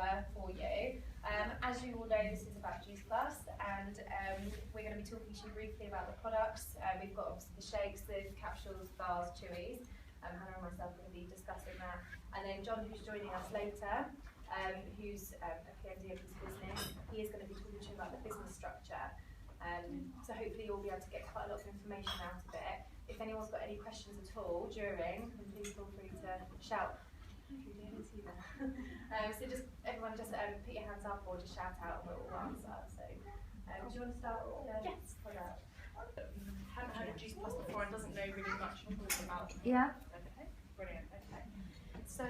offer for you. As you all know, this is about Juice Plus, and we're going to be talking to you briefly about the products. We've got obviously the shakes, the capsules, bars, chewies. Hannah and myself are going to be discussing that. And then John, who's joining us later, who's a PMD of his business, he is going to be talking to you about the business structure. So hopefully you'll be able to get quite a lot of information out of it. If anyone's got any questions at all during, then please feel free to shout. So just everyone just put your hands up or just shout out and we'll all answer. So do you want to start? Yes. Haven't had a Juice Plus before and doesn't know really much about them. Yeah. Okay, brilliant. Okay. So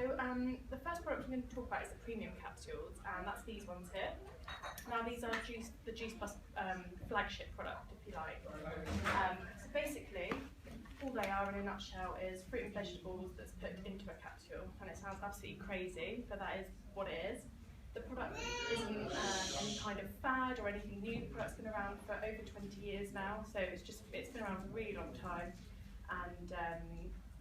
the first product I'm going to talk about is the premium capsules, and that's these ones here. Now these are the Juice Plus flagship product, if you like. So basically, all they are in a nutshell is fruit and vegetables that's put into a capsule, and it sounds absolutely crazy, but that is what it is. The product isn't any kind of fad or anything new. The product's been around for over 20 years now, so it's been around for a really long time, and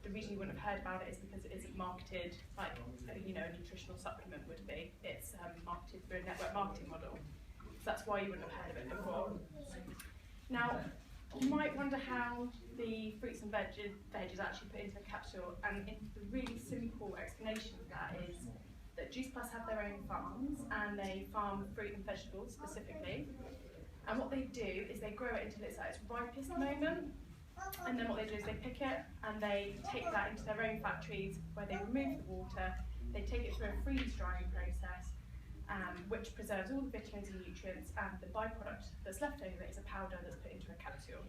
the reason you wouldn't have heard about it is because it isn't marketed like a nutritional supplement would be. It's marketed through a network marketing model, so that's why you wouldn't have heard of it before. Now, you might wonder how the fruits and veg is actually put into a capsule, and the really simple explanation of that is that Juice Plus have their own farms, and they farm fruit and vegetables specifically, and what they do is they grow it until it's at its ripest moment, and then what they do is they pick it and they take that into their own factories where they remove the water, they take it through a freeze drying process, which preserves all the vitamins and nutrients, and the byproduct that's left over is a powder that's put into a capsule.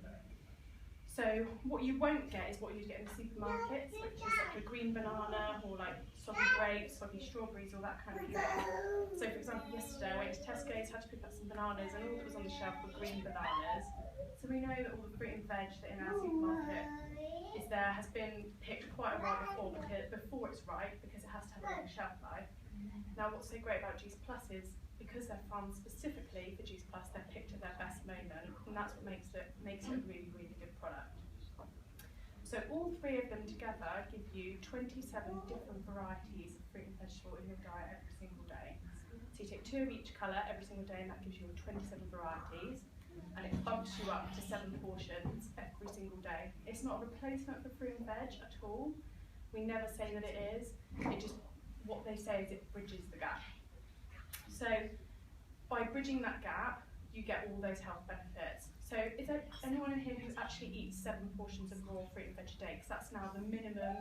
So what you won't get is what you'd get in the supermarkets, which is like a green banana or like soggy grapes, soggy strawberries, all that kind of thing. So for example, yesterday I went to Tesco's, had to pick up some bananas, and all that was on the shelf were green bananas. So we know that all the fruit and veg that in our supermarket has been picked quite a while before it's ripe, because it has to have a long shelf life. Now what's so great about Juice Plus is, because they're farmed specifically for Juice Plus, they're picked at their best moment, and that's what makes it a really, really good product. So all three of them together give you 27 different varieties of fruit and vegetable in your diet every single day. So you take 2 of each colour every single day, and that gives you 27 varieties, and it bumps you up to 7 portions every single day. It's not a replacement for fruit and veg at all. We never say that it is. What they say is it bridges the gap. So by bridging that gap, you get all those health benefits. So is there anyone in here who actually eats 7 portions of raw fruit and veg a day? Because that's now the minimum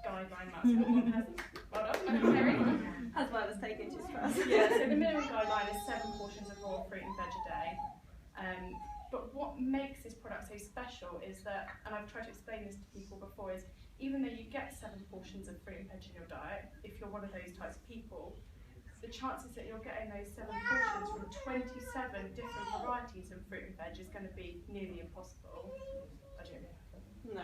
guideline. That's what one person. Well done, Mary. That's why I was taking Juice Plus. Yeah, so the minimum guideline is 7 portions of raw fruit and veg a day. But what makes this product so special is that, and I've tried to explain this to people before, is even though you get 7 portions of fruit and veg in your diet, if you're one of those types of people, the chances that you're getting those 7 portions from 27 different varieties of fruit and veg is going to be nearly impossible. I don't know. No.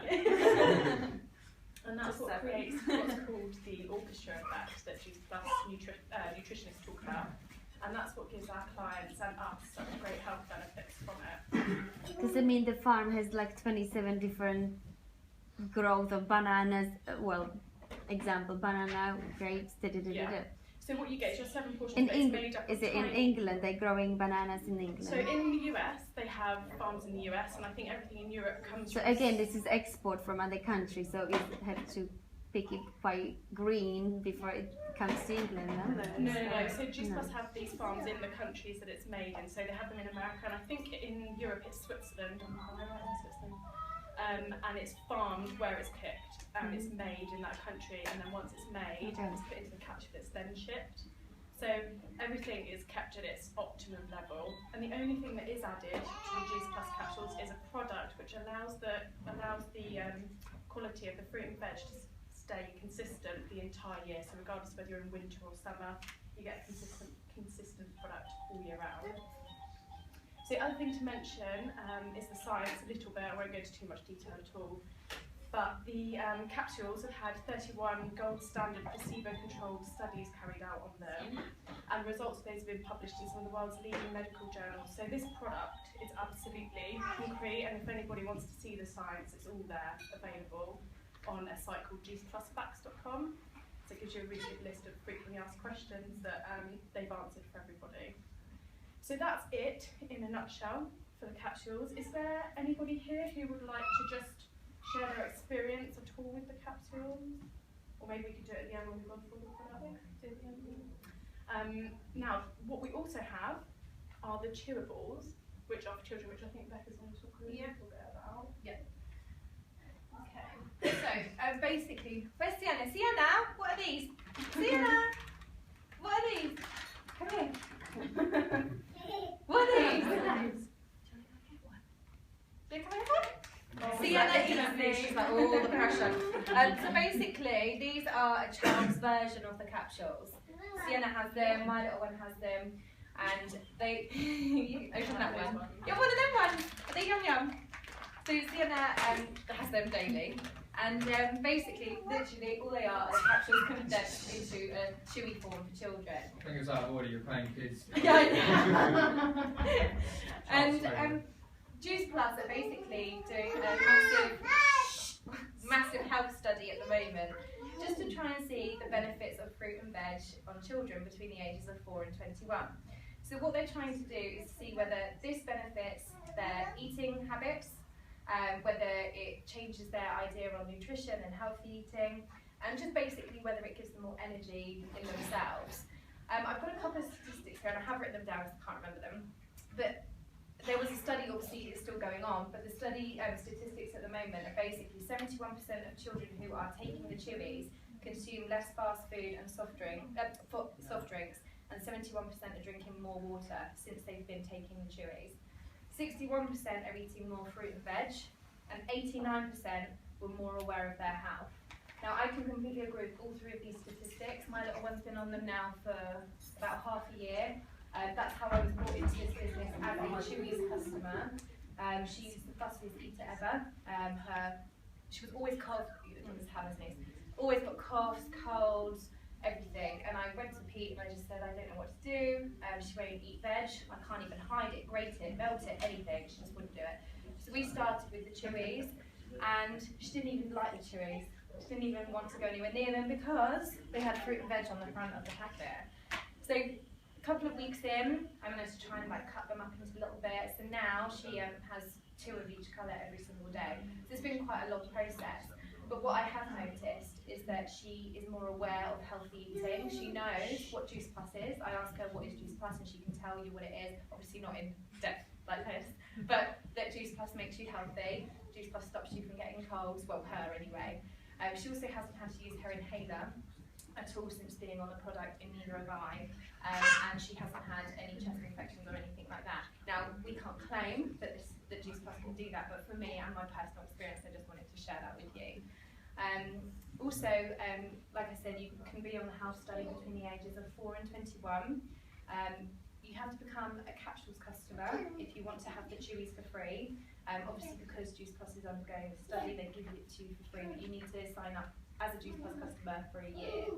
And that's what creates what's called the orchestra effect that Juice Plus nutritionists talk about. And that's what gives our clients and us such great health benefits from it. Does it mean the farm has like 27 different growth of bananas? Well, example, banana, grapes, Yeah. So what you get is your 7 portions. Is it in England? They're growing bananas in England? So in the US, they have farms in the US, and I think everything in Europe comes from... So again, this is export from other countries, so you have to pick it quite green before it comes to England, no? No. So Juice Plus have these farms in the countries that it's made in. So they have them in America, and I think in Europe it's Switzerland. Am I right in Switzerland? And it's farmed where it's picked, and it's made in that country, and then once it's made, it's put into the capsule, it's then shipped. So everything is kept at its optimum level, and the only thing that is added to the Juice Plus capsules is a product which allows the quality of the fruit and veg to stay consistent the entire year. So regardless of whether you're in winter or summer, you get a consistent product all year round. So the other thing to mention is the science a little bit. I won't go into too much detail at all. But the capsules have had 31 gold standard placebo-controlled studies carried out on them, and the results of those have been published in some of the world's leading medical journals. So this product is absolutely concrete, and if anybody wants to see the science, it's all there available on a site called juiceplusfacts.com. So it gives you a really good list of frequently me ask questions that they've answered for everybody. So that's it in a nutshell for the capsules. Is there anybody here who would like to just share their experience at all with the capsules? Or maybe we could do it at the end when we've gone through the product. Now, what we also have are the chewables, which are for children, which I think Becca's going to talk a little bit about. Yeah. Okay. So, basically, where's Sienna? Sienna, what are these? Sienna, what are these? Come here. What are these? Do you come over? Sienna eats these. She's like, oh, the pressure. So basically, these are a child's version of the capsules. Sienna has them, my little one has them, and they. You open that one. You're one of them ones. Are they yum yum? So Sienna has them daily, and basically, literally, all they are capsules condensed into a chewy form for children. I think it's out of order, you're playing kids. Yeah. And Juice Plus are basically doing a massive health study at the moment, just to try and see the benefits of fruit and veg on children between the ages of 4 and 21. So what they're trying to do is see whether this benefits their eating habits, whether it changes their idea on nutrition and healthy eating, and just basically whether it gives them more energy in themselves. I've got a couple of statistics here, and I have written them down because I can't remember them. But there was a study, obviously it's still going on, but the study statistics at the moment are basically 71% of children who are taking the chewies consume less fast food and soft drinks, and 71% are drinking more water since they've been taking the chewies. 61% are eating more fruit and veg, and 89% were more aware of their health. Now, I can completely agree with all three of these statistics. My little one's been on them now for about half a year. That's how I was brought into this business as a Chewies customer. She's the fussiest eater ever. She was always always got coughs, colds, everything. And I went to Pete and I just said, I don't know what to do. She won't eat veg. I can't even hide it, grate it, melt it, anything. She just wouldn't do it. So we started with the Chewies, and she didn't even like the Chewies. She didn't even want to go anywhere near them because they had fruit and veg on the front of the packet. So a couple of weeks in, I managed to try and cut them up into little bits, and now she has 2 of each colour every single day. So it's been quite a long process. But what I have noticed is that she is more aware of healthy eating. She knows what Juice Plus is. I ask her what is Juice Plus, and she can tell you what it is. Obviously not in depth like this, but that Juice Plus makes you healthy. Juice Plus stops you from getting colds, well, her anyway. She also hasn't had to use her inhaler at all since being on the product, and neither have I, and she hasn't had any chest infections or anything like that. Now, we can't claim that Juice Plus can do that, but for me and my personal experience, I just wanted to share that with you. Also, like I said, you can be on the health study between the ages of 4 and 21. You have to become a capsules customer if you want to have the Chewies for free. Obviously, because Juice Plus is undergoing the study, they give it to you for free, but you need to sign up as a Juice Plus customer for a year.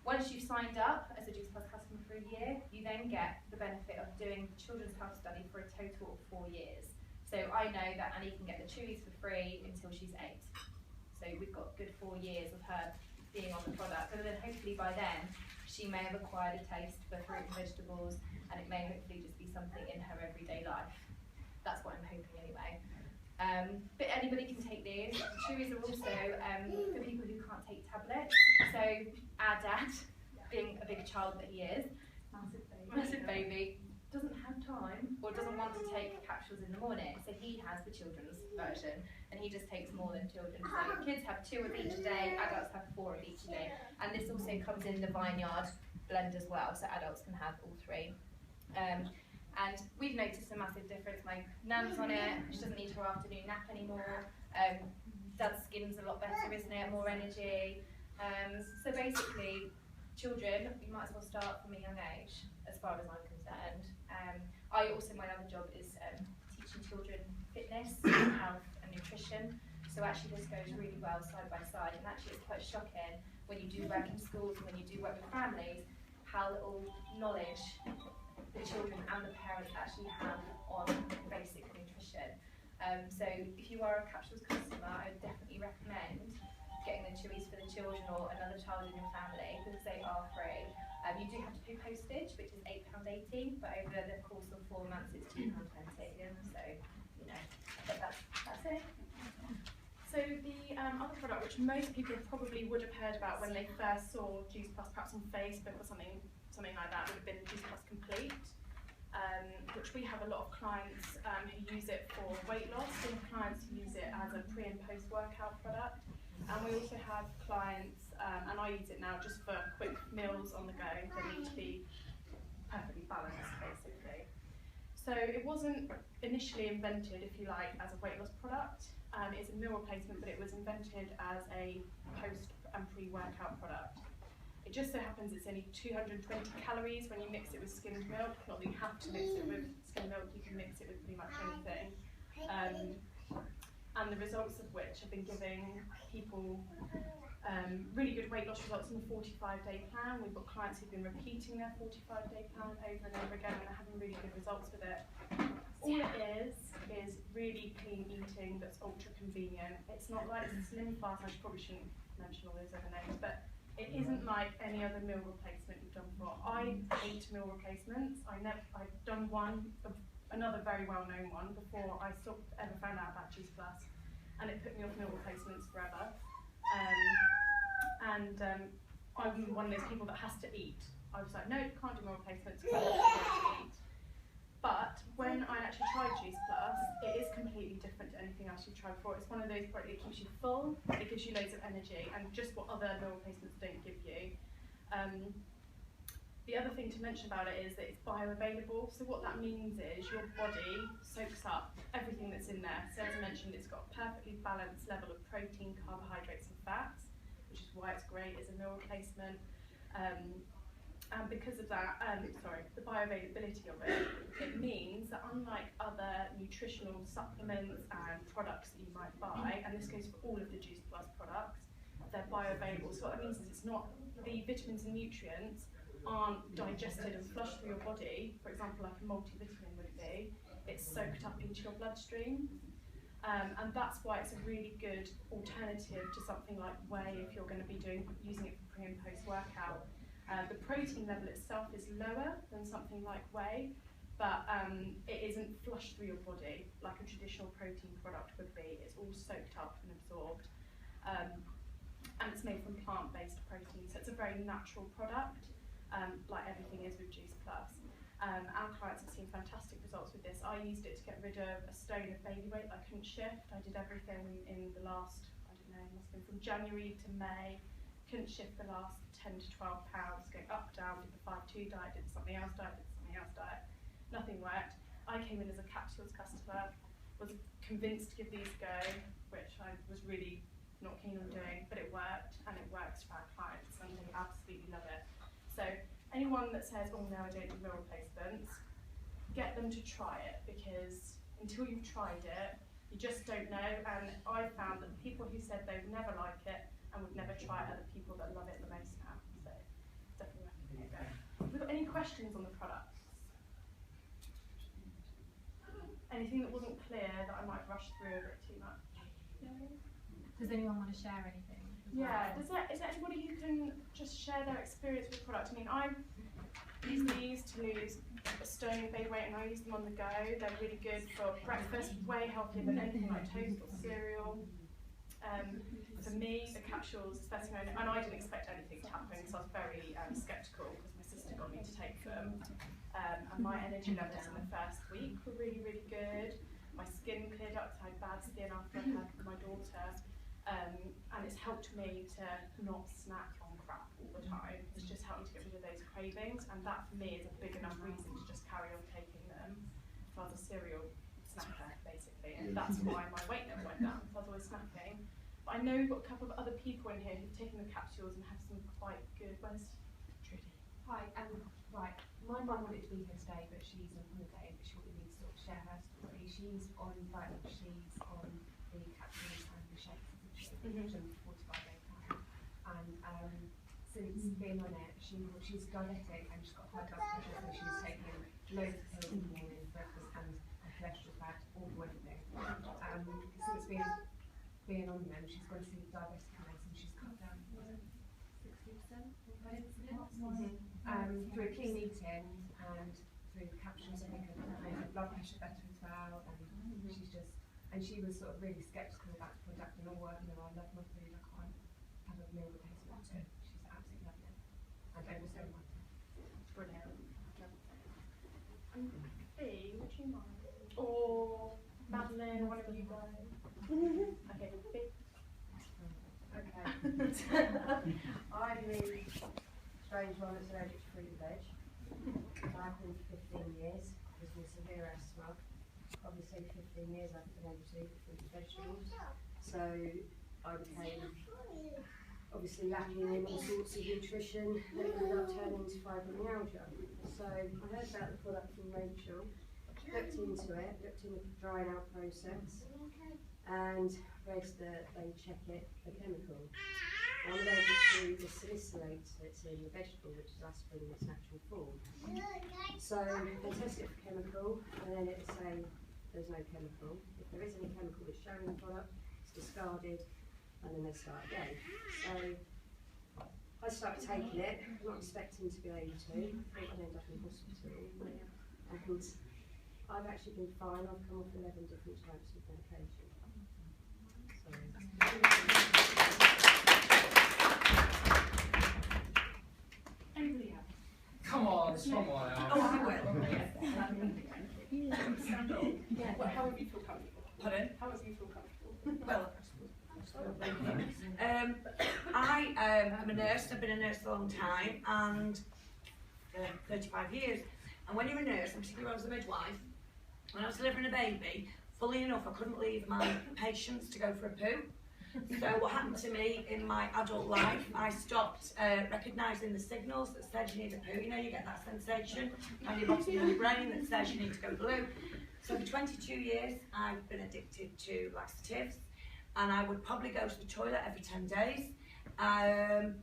Once you've signed up as a Juice Plus customer for a year, you then get the benefit of doing the children's health study for a total of 4 years. So I know that Annie can get the Chewies for free until she's 8. So we've got a good 4 years of her being on the product, and then hopefully by then she may have acquired a taste for fruit and vegetables, and it may hopefully just be something in her everyday life. That's what I'm hoping anyway. But anybody can take these. The Chewies are also for people who can't take tablets. So our dad, being a big child that he is, massive baby, doesn't have time or doesn't want to take capsules in the morning. So he has the children's version, and he just takes more than children. So kids have 2 of each a day, adults have 4 of each a day. And this also comes in the Vineyard blend as well, so adults can have all 3. And we've noticed a massive difference. My nan's on it, she doesn't need her afternoon nap anymore. Dad's skin's a lot better, isn't it? More energy. So basically, children, you might as well start from a young age, as far as I'm concerned. My other job is teaching children fitness, health and nutrition. So actually this goes really well side by side, and actually it's quite shocking when you do work in schools and when you do work with families, how little knowledge the children and the parents actually have on basic nutrition. So if you are a capsules customer, I would definitely recommend getting the Chewies for the children or another child in your family, because they are free. free postage, which is £8.80, but over the course of 4 months it's £2.20. So, you know, but that's it. So the other product, which most people probably would have heard about when they first saw Juice Plus, perhaps on Facebook or something like that, would have been Juice Plus Complete, which we have a lot of clients who use it for weight loss, and clients who use it as a pre and post workout product. And we also have clients, and I use it now just for quick meals on the go that need to be perfectly balanced, basically. So it wasn't initially invented, if you like, as a weight loss product. It's a meal replacement, but it was invented as a post and pre-workout product. It just so happens it's only 220 calories when you mix it with skimmed milk. Not that you have to mix it with skimmed milk, you can mix it with pretty much anything. And the results of which have been giving people really good weight loss results in the 45-day plan. We've got clients who've been repeating their 45-day plan over and over again and are having really good results with it. All it is really clean eating that's ultra convenient. It's not like Slim Fast, I probably shouldn't mention all those other names, but it isn't like any other meal replacement you've done before. I hate meal replacements. I've done another very well-known one before I ever found out about Juice Plus, and it put me off meal replacements forever. I'm one of those people that has to eat. I was like, no, can't do meal replacements because I have to eat. But when I actually tried Juice Plus, it is completely different to anything else you've tried before. It's one of those products that keeps you full, it gives you loads of energy, and just what other meal replacements don't give you. The other thing to mention about it is that it's bioavailable. So what that means is your body soaks up everything that's in there. So as I mentioned, it's got a perfectly balanced level of protein, carbohydrates and fats, which is why it's great as a meal replacement. And because of that, the bioavailability of it, it means that unlike other nutritional supplements and products that you might buy, and this goes for all of the Juice Plus products, they're bioavailable. So what that means is it's not, the vitamins and nutrients aren't digested and flushed through your body, for example like a multivitamin would be, it's soaked up into your bloodstream. And that's why it's a really good alternative to something like whey if you're going to be using it for pre and post workout. The protein level itself is lower than something like whey, but it isn't flushed through your body like a traditional protein product would be. It's all soaked up and absorbed. And it's made from plant-based protein, so it's a very natural product, like everything is with Juice Plus. Our clients have seen fantastic results with this. I used it to get rid of a stone of baby weight I couldn't shift. I did everything in the last, I don't know, it must have been from January to May. Couldn't shift the last 10 to 12 pounds, going up, down, did the 5-2 diet, did something else diet, nothing worked. I came in as a capsules customer, was convinced to give these a go, which I was really not keen on doing, but it worked, and it works for our clients, and they absolutely love it. So anyone that says, oh no, I don't do meal replacements, get them to try it, because until you've tried it, you just don't know. And I found that the people who said they would never like it and would never try it are the people that love it the most now. So definitely recommend it. Have we got any questions on the products? Anything that wasn't clear that I might rush through a bit too much? Does anyone want to share anything? Yeah, is there anybody who can just share their experience with the product? I mean, I use these to lose a stone of baby weight, and I use them on the go. They're really good for breakfast, way healthier than anything like toast or cereal. For me, the capsules, especially, and I didn't expect anything to happen, so I was very sceptical because my sister got me to take them. And my energy levels in the first week were really, really good. My skin cleared up, so I had bad skin after I had my daughter. And it's helped me to not snack on crap all the time. It's just helped me to get rid of those cravings, and that for me is a big enough reason to just carry on taking them. So I was a cereal snacker, basically, and that's why my weight never went down, so I was always snacking. But I know we've got a couple of other people in here who've taken the capsules and have some quite good. Where's Trudy? Hi, right. My mum wanted to be here today, but she's on holiday, but she wanted me to sort of share her story. She's on she's on the capsules and the shakes, essentially, 45-day plan. And since being on it, she's diabetic and she's got high blood pressure, so she's taking loads of pills in the morning, breakfast, and cholesterol bad, all the everything. Since being on them, she's gone to see the diabetic nurse and she's cut down 60% on pills. through clean eating and through the capsules, I think her blood pressure better as well. And she's just, and she was sort of really sceptical about the product and all work. You know, I love my food. I can't have a meal that tastes like it. She's absolutely loving it, and also like it. Brilliant. Fee, would you mind? Or Madeline, one of you guys. Okay, Fee. Okay. I'm the strange one that's allergic to fruit and veg. I've been for 15 years with my severe asthma. Obviously 15 years I've been able to eat fruit and vegetables. So I became obviously lacking in all sorts of nutrition that ended up turning into fibromyalgia. So I heard about the product from Rachel, looked into it, looked in the drying out process, and read that they check it for chemical. I'm allergic to the salicylate that's in the vegetable, which is aspirin in its natural form. So they test it for chemical, and then it say there's no chemical. If there is any chemical that's shown in the product, it's discarded, and then they start again. So I started taking it, not expecting to be able to. I'd end up in hospital, and I've actually been fine. I've come off 11 different types of medication. So. Anybody else? Come on, someone else. Oh, I will. Well, how would you feel comfortable? Pardon? How would you feel comfortable? Well, I am a nurse. I've been a nurse a long time, and 35 years. And when you're a nurse, and particularly when I was a midwife, when I was delivering a baby, fully enough, I couldn't leave my patients to go for a poo. So what happened to me in my adult life, I stopped recognising the signals that said you need a poo. You know, you get that sensation on your bottom of your brain that says you need to go blue. So for 22 years, I've been addicted to laxatives, and I would probably go to the toilet every 10 days. And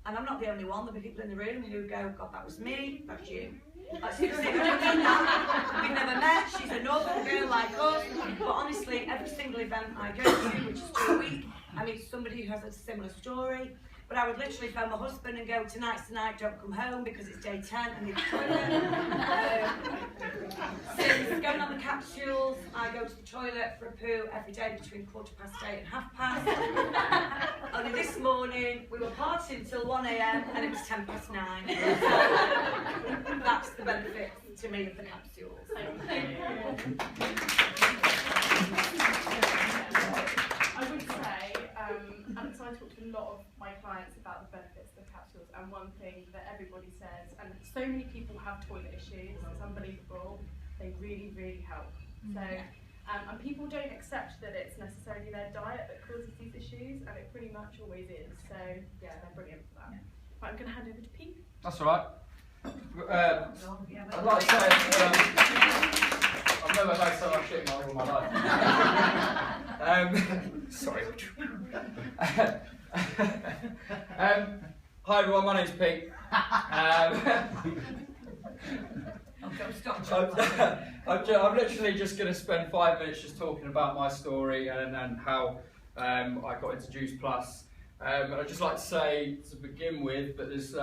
I'm not the only one. There'll be people in the room who go, God, that was me, that's you. Like, seriously, we don't mean that. We've never met. She's a normal girl like us. But honestly, every single event I go to, which is 2 a week, I meet somebody who has a similar story. But I would literally phone my husband and go, tonight's the night, don't come home because it's day 10 and need the toilet. Since going on the capsules, I go to the toilet for a poo every day between 8:15 and 9:30. Only this morning, we were partying till 1 AM and it was 9:10. So that's the benefit to me of the capsules. I would say, and so I talk to a lot of my clients about the benefits of the capsules, and one thing that everybody says, and so many people have toilet issues, it's unbelievable, they really, really help. So, and people don't accept that it's necessarily their diet that causes these issues, and it pretty much always is. So, yeah, they're brilliant for that. Right, I'm going to hand over to Pete. That's all right. I'd like to say, I've never made so much shit in all my life. Sorry. Hi everyone, my name's Pete. I'm literally just going to spend 5 minutes just talking about my story and how I got into Juice Plus. And I'd just like to say to begin with, but there's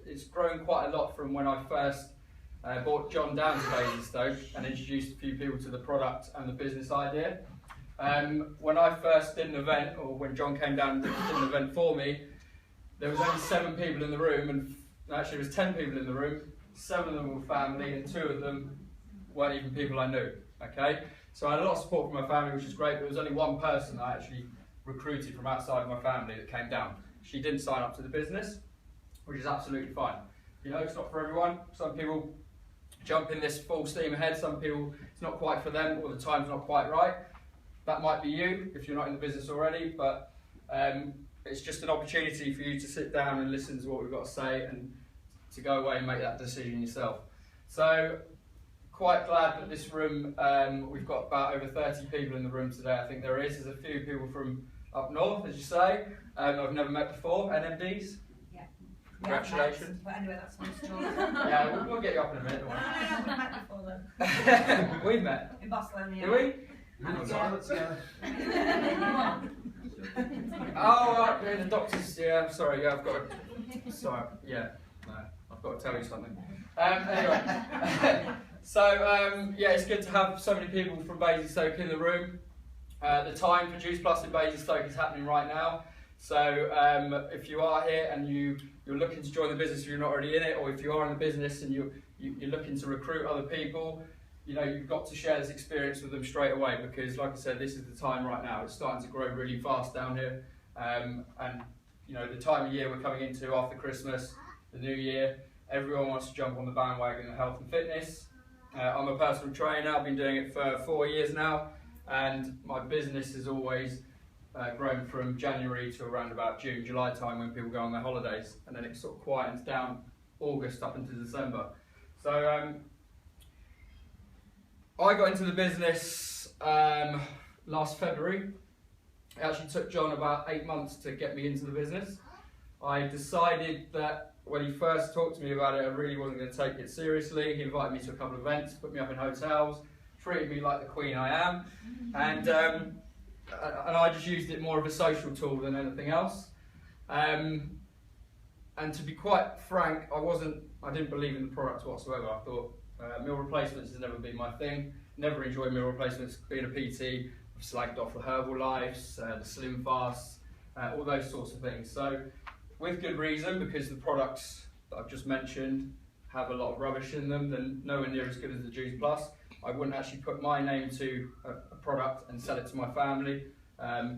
it's grown quite a lot from when I first brought John down to Basingstoke and introduced a few people to the product and the business idea. When I first did an event, or when John came down and did an event for me, there was only 7 people in the room, and actually there was 10 people in the room. 7 of them were family, and 2 of them weren't even people I knew. Okay, so I had a lot of support from my family, which is great. But there was only one person I actually recruited from outside of my family that came down. She didn't sign up to the business, which is absolutely fine. You know, it's not for everyone. Some people jump in this full steam ahead. Some people, it's not quite for them, or the time's not quite right. That might be you if you're not in the business already, but it's just an opportunity for you to sit down and listen to what we've got to say and to go away and make that decision yourself. So, quite glad that this room, we've got about over 30 people in the room today. I think there's a few people from up north, as you say, I've never met before, NMDs. Yeah. Congratulations. But anyway, that's one story. Yeah, we'll get you up in a minute. Don't No, we met before then. worry. We met. In Barcelona. Did we? Oh, right, yeah, the doctors, yeah, I'm sorry, yeah, I've got a, sorry, yeah, no, I've got to tell you something. Anyway, so yeah, it's good to have so many people from Basingstoke in the room. The time for Juice Plus in Basingstoke is happening right now. So if you are here and you're looking to join the business, if you're not already in it, or if you are in the business and you're looking to recruit other people, you know, you've got to share this experience with them straight away, because like I said, this is the time right now. It's starting to grow really fast down here, and you know, the time of year we're coming into after Christmas, the new year, everyone wants to jump on the bandwagon of health and fitness. I'm a personal trainer. I've been doing it for 4 years now, and my business has always grown from January to around about June, July time, when people go on their holidays, and then it sort of quietens down August up into December. So I got into the business last February. It actually took John about 8 months to get me into the business. I decided that when he first talked to me about it, I really wasn't going to take it seriously. He invited me to a couple of events, put me up in hotels, treated me like the queen I am, and I just used it more of a social tool than anything else. And to be quite frank, I didn't believe in the product whatsoever. I thought meal replacements has never been my thing. Never enjoyed meal replacements. Being a PT, I've slagged off the Herbalife, the Slim Fasts, all those sorts of things. So, with good reason, because the products that I've just mentioned have a lot of rubbish in them, then nowhere near as good as the Juice Plus. I wouldn't actually put my name to a product and sell it to my family,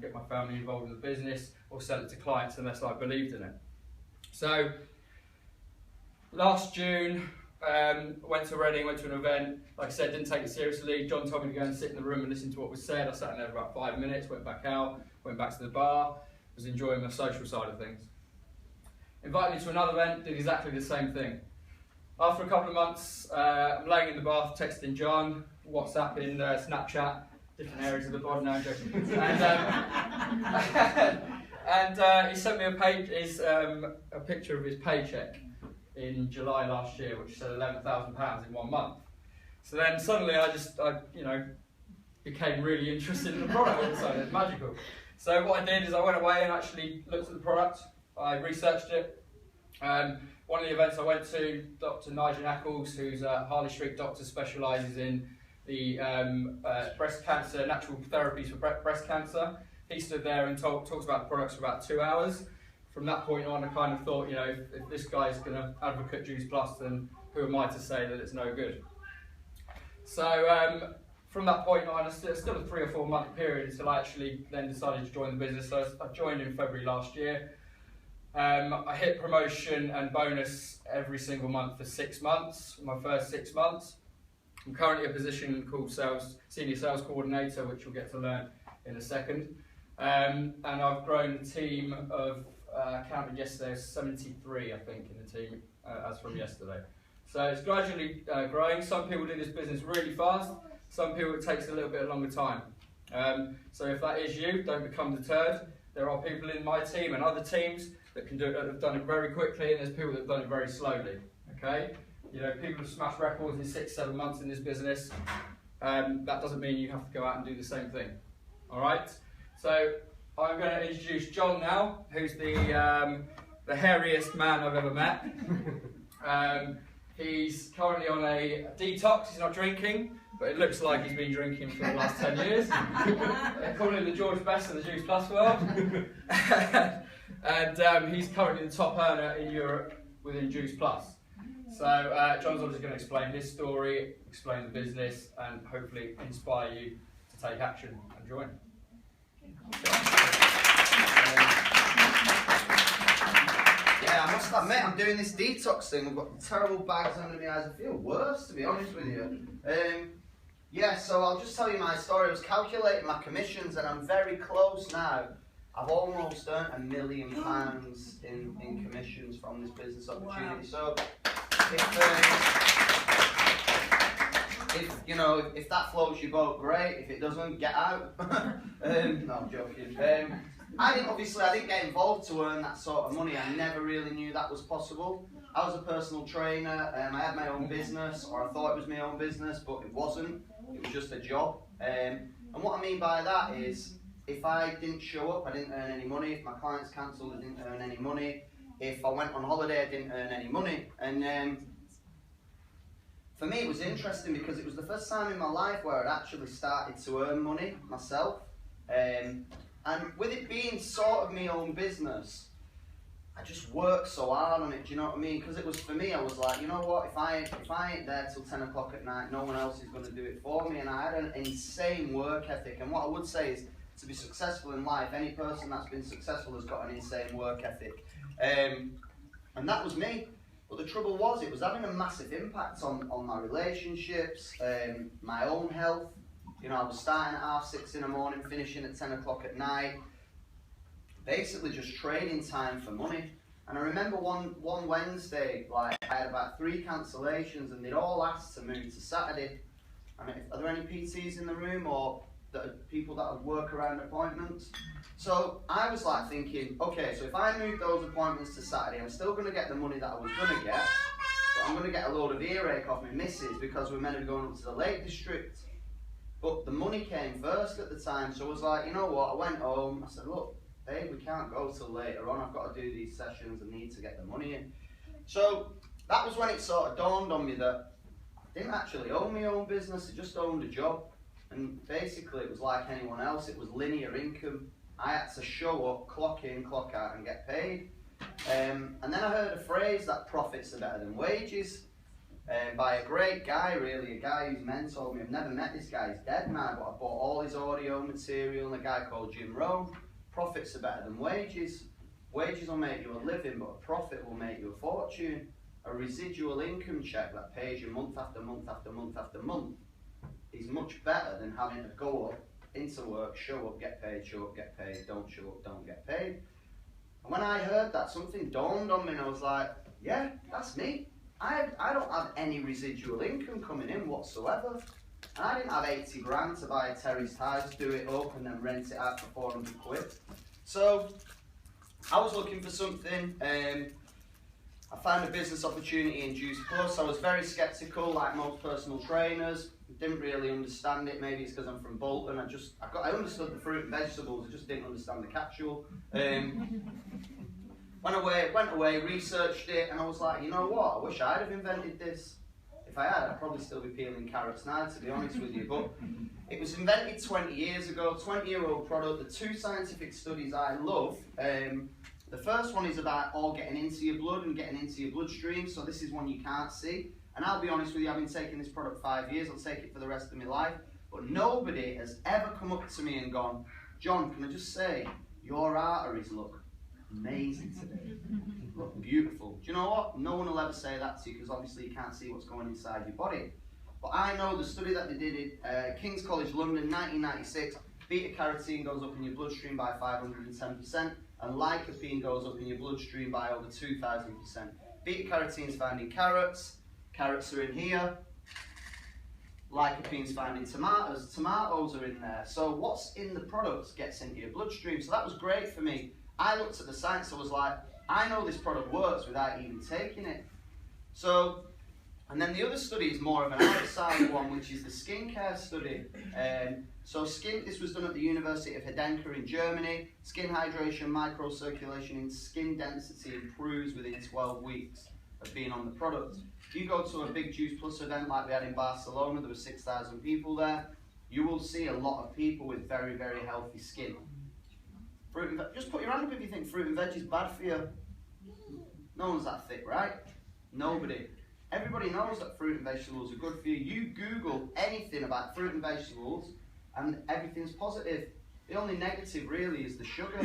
get my family involved in the business, or sell it to clients unless I believed in it. So, last June, went to Reading, went to an event. Like I said, didn't take it seriously. John told me to go and sit in the room and listen to what was said. I sat in there for about 5 minutes, went back out, went back to the bar, was enjoying the social side of things. Invited me to another event, did exactly the same thing. After a couple of months, I'm laying in the bath, texting John, WhatsApping, Snapchat, different areas of the body now, I'm joking. And he sent me a picture of his paycheck in July last year, which said £11,000 in 1 month. So then suddenly I became really interested in the product all of a sudden. It's magical. So what I did is I went away and actually looked at the product. I researched it. One of the events I went to, Dr. Nigel Eccles, who's a Harley Street doctor, specialises in the breast cancer, natural therapies for breast cancer. He stood there and talked about the products for about 2 hours. From that point on, I kind of thought, you know, if this guy's going to advocate Juice Plus, then who am I to say that it's no good? So from that point on, it's still a 3 or 4 month period until I actually then decided to join the business. So I joined in February last year. I hit promotion and bonus every single month for 6 months, my first 6 months. I'm currently in a position called Senior Sales Coordinator, which you'll get to learn in a second. And I've grown a team of, counted yesterday, 73 I think in the team as from yesterday. So it's gradually growing. Some people do this business really fast, some people it takes a little bit longer time. So if that is you, don't become deterred. There are people in my team and other teams that have done it very quickly, and there's people that have done it very slowly. Okay, you know, people have smashed records in 6-7 months in this business. That doesn't mean you have to go out and do the same thing. All right. So I'm going to introduce John now, who's the hairiest man I've ever met. He's currently on a detox. He's not drinking, but it looks like he's been drinking for the last 10 years. They're calling him the George Best of the Juice Plus world. And he's currently the top earner in Europe within Juice Plus. So John's obviously going to explain his story, explain the business, and hopefully inspire you to take action and join. Yeah, I must admit, I'm doing this detox thing. I've got terrible bags under my eyes. I feel worse, to be honest with you. Yeah, so I'll just tell you my story. I was calculating my commissions, and I'm very close now. I've almost earned £1 million in commissions from this business opportunity. Wow. So, if that floats your boat, great. If it doesn't, get out. No, I'm joking. I didn't get involved to earn that sort of money. I never really knew that was possible. I was a personal trainer. I had my own business, or I thought it was my own business, but it wasn't. It was just a job. And what I mean by that is, if I didn't show up, I didn't earn any money. If my clients cancelled, I didn't earn any money. if I went on holiday, I didn't earn any money. And for me, it was interesting because it was the first time in my life where I'd actually started to earn money myself. And with it being sort of my own business, I just worked so hard on it, do you know what I mean? Because it was, for me, I was like, you know what, if I ain't there till 10 o'clock at night, no one else is going to do it for me. And I had an insane work ethic. And what I would say is, to be successful in life, any person that's been successful has got an insane work ethic. And that was me. But the trouble was, it was having a massive impact on my relationships, my own health. You know, I was starting at 6:30 in the morning, finishing at 10 o'clock at night. Basically just trading time for money. And I remember one Wednesday, like, I had about 3 cancellations and they'd all asked to move to Saturday. I mean, are there any PTs in the room or people that would work around appointments? So I was like thinking, okay, so if I move those appointments to Saturday, I'm still going to get the money that I was going to get, but I'm going to get a load of earache off my missus because we're meant to be going up to the Lake District. But the money came first at the time, so I was like, you know what, I went home, I said, look, babe, we can't go till later on, I've got to do these sessions, I need to get the money in. So that was when it sort of dawned on me that I didn't actually own my own business, I just owned a job. And basically it was like anyone else, it was linear income. I had to show up, clock in, clock out and get paid. And then I heard a phrase that profits are better than wages. By a great guy, really, a guy who's mentored me. I've never met this guy, he's dead now, but I bought all his audio material, and a guy called Jim Rohn. Profits are better than wages. Wages will make you a living, but a profit will make you a fortune. A residual income check that pays you month after month after month after month is much better than having to go up, into work, show up, get paid, show up, get paid, don't show up, don't get paid. And when I heard that, something dawned on me and I was like, yeah, that's me. I don't have any residual income coming in whatsoever. And I didn't have 80 grand to buy a terraced house, do it up and then rent it out for 400 quid. So I was looking for something. I found a business opportunity in Juice Plus. I was very sceptical, like most personal trainers. Didn't really understand it. Maybe it's because I'm from Bolton. I understood the fruit and vegetables. I just didn't understand the capsule. Went away, researched it, and I was like, you know what? I wish I'd have invented this. If I had, I'd probably still be peeling carrots now, to be honest with you. But it was invented 20 years ago, 20-year-old product. The 2 scientific studies I love. The first one is about all getting into your blood and getting into your bloodstream. So this is one you can't see. And I'll be honest with you, I've been taking this product 5 years. I'll take it for the rest of my life. But nobody has ever come up to me and gone, John, can I just say, your arteries look amazing today. Look beautiful. Do you know what? No one will ever say that to you because obviously you can't see what's going inside your body. But I know the study that they did at King's College London, 1996, beta-carotene goes up in your bloodstream by 510%, and lycopene goes up in your bloodstream by over 2,000%. Beta-carotene is found in carrots. Carrots are in here. Lycopene is found in tomatoes. Tomatoes are in there. So what's in the products gets into your bloodstream. So that was great for me. I looked at the science. I was like, I know this product works without even taking it. So, and then the other study is more of an outside one, which is the skincare study. This was done at the University of Heidenker in Germany. Skin hydration, microcirculation in skin density improves within 12 weeks of being on the product. If you go to a big Juice Plus event like we had in Barcelona, there were 6,000 people there, you will see a lot of people with very, very healthy skin. Fruit and just put your hand up if you think fruit and veg is bad for you. No one's that thick, right? Nobody. Everybody knows that fruit and vegetables are good for you. You Google anything about fruit and vegetables and everything's positive. The only negative really is the sugar.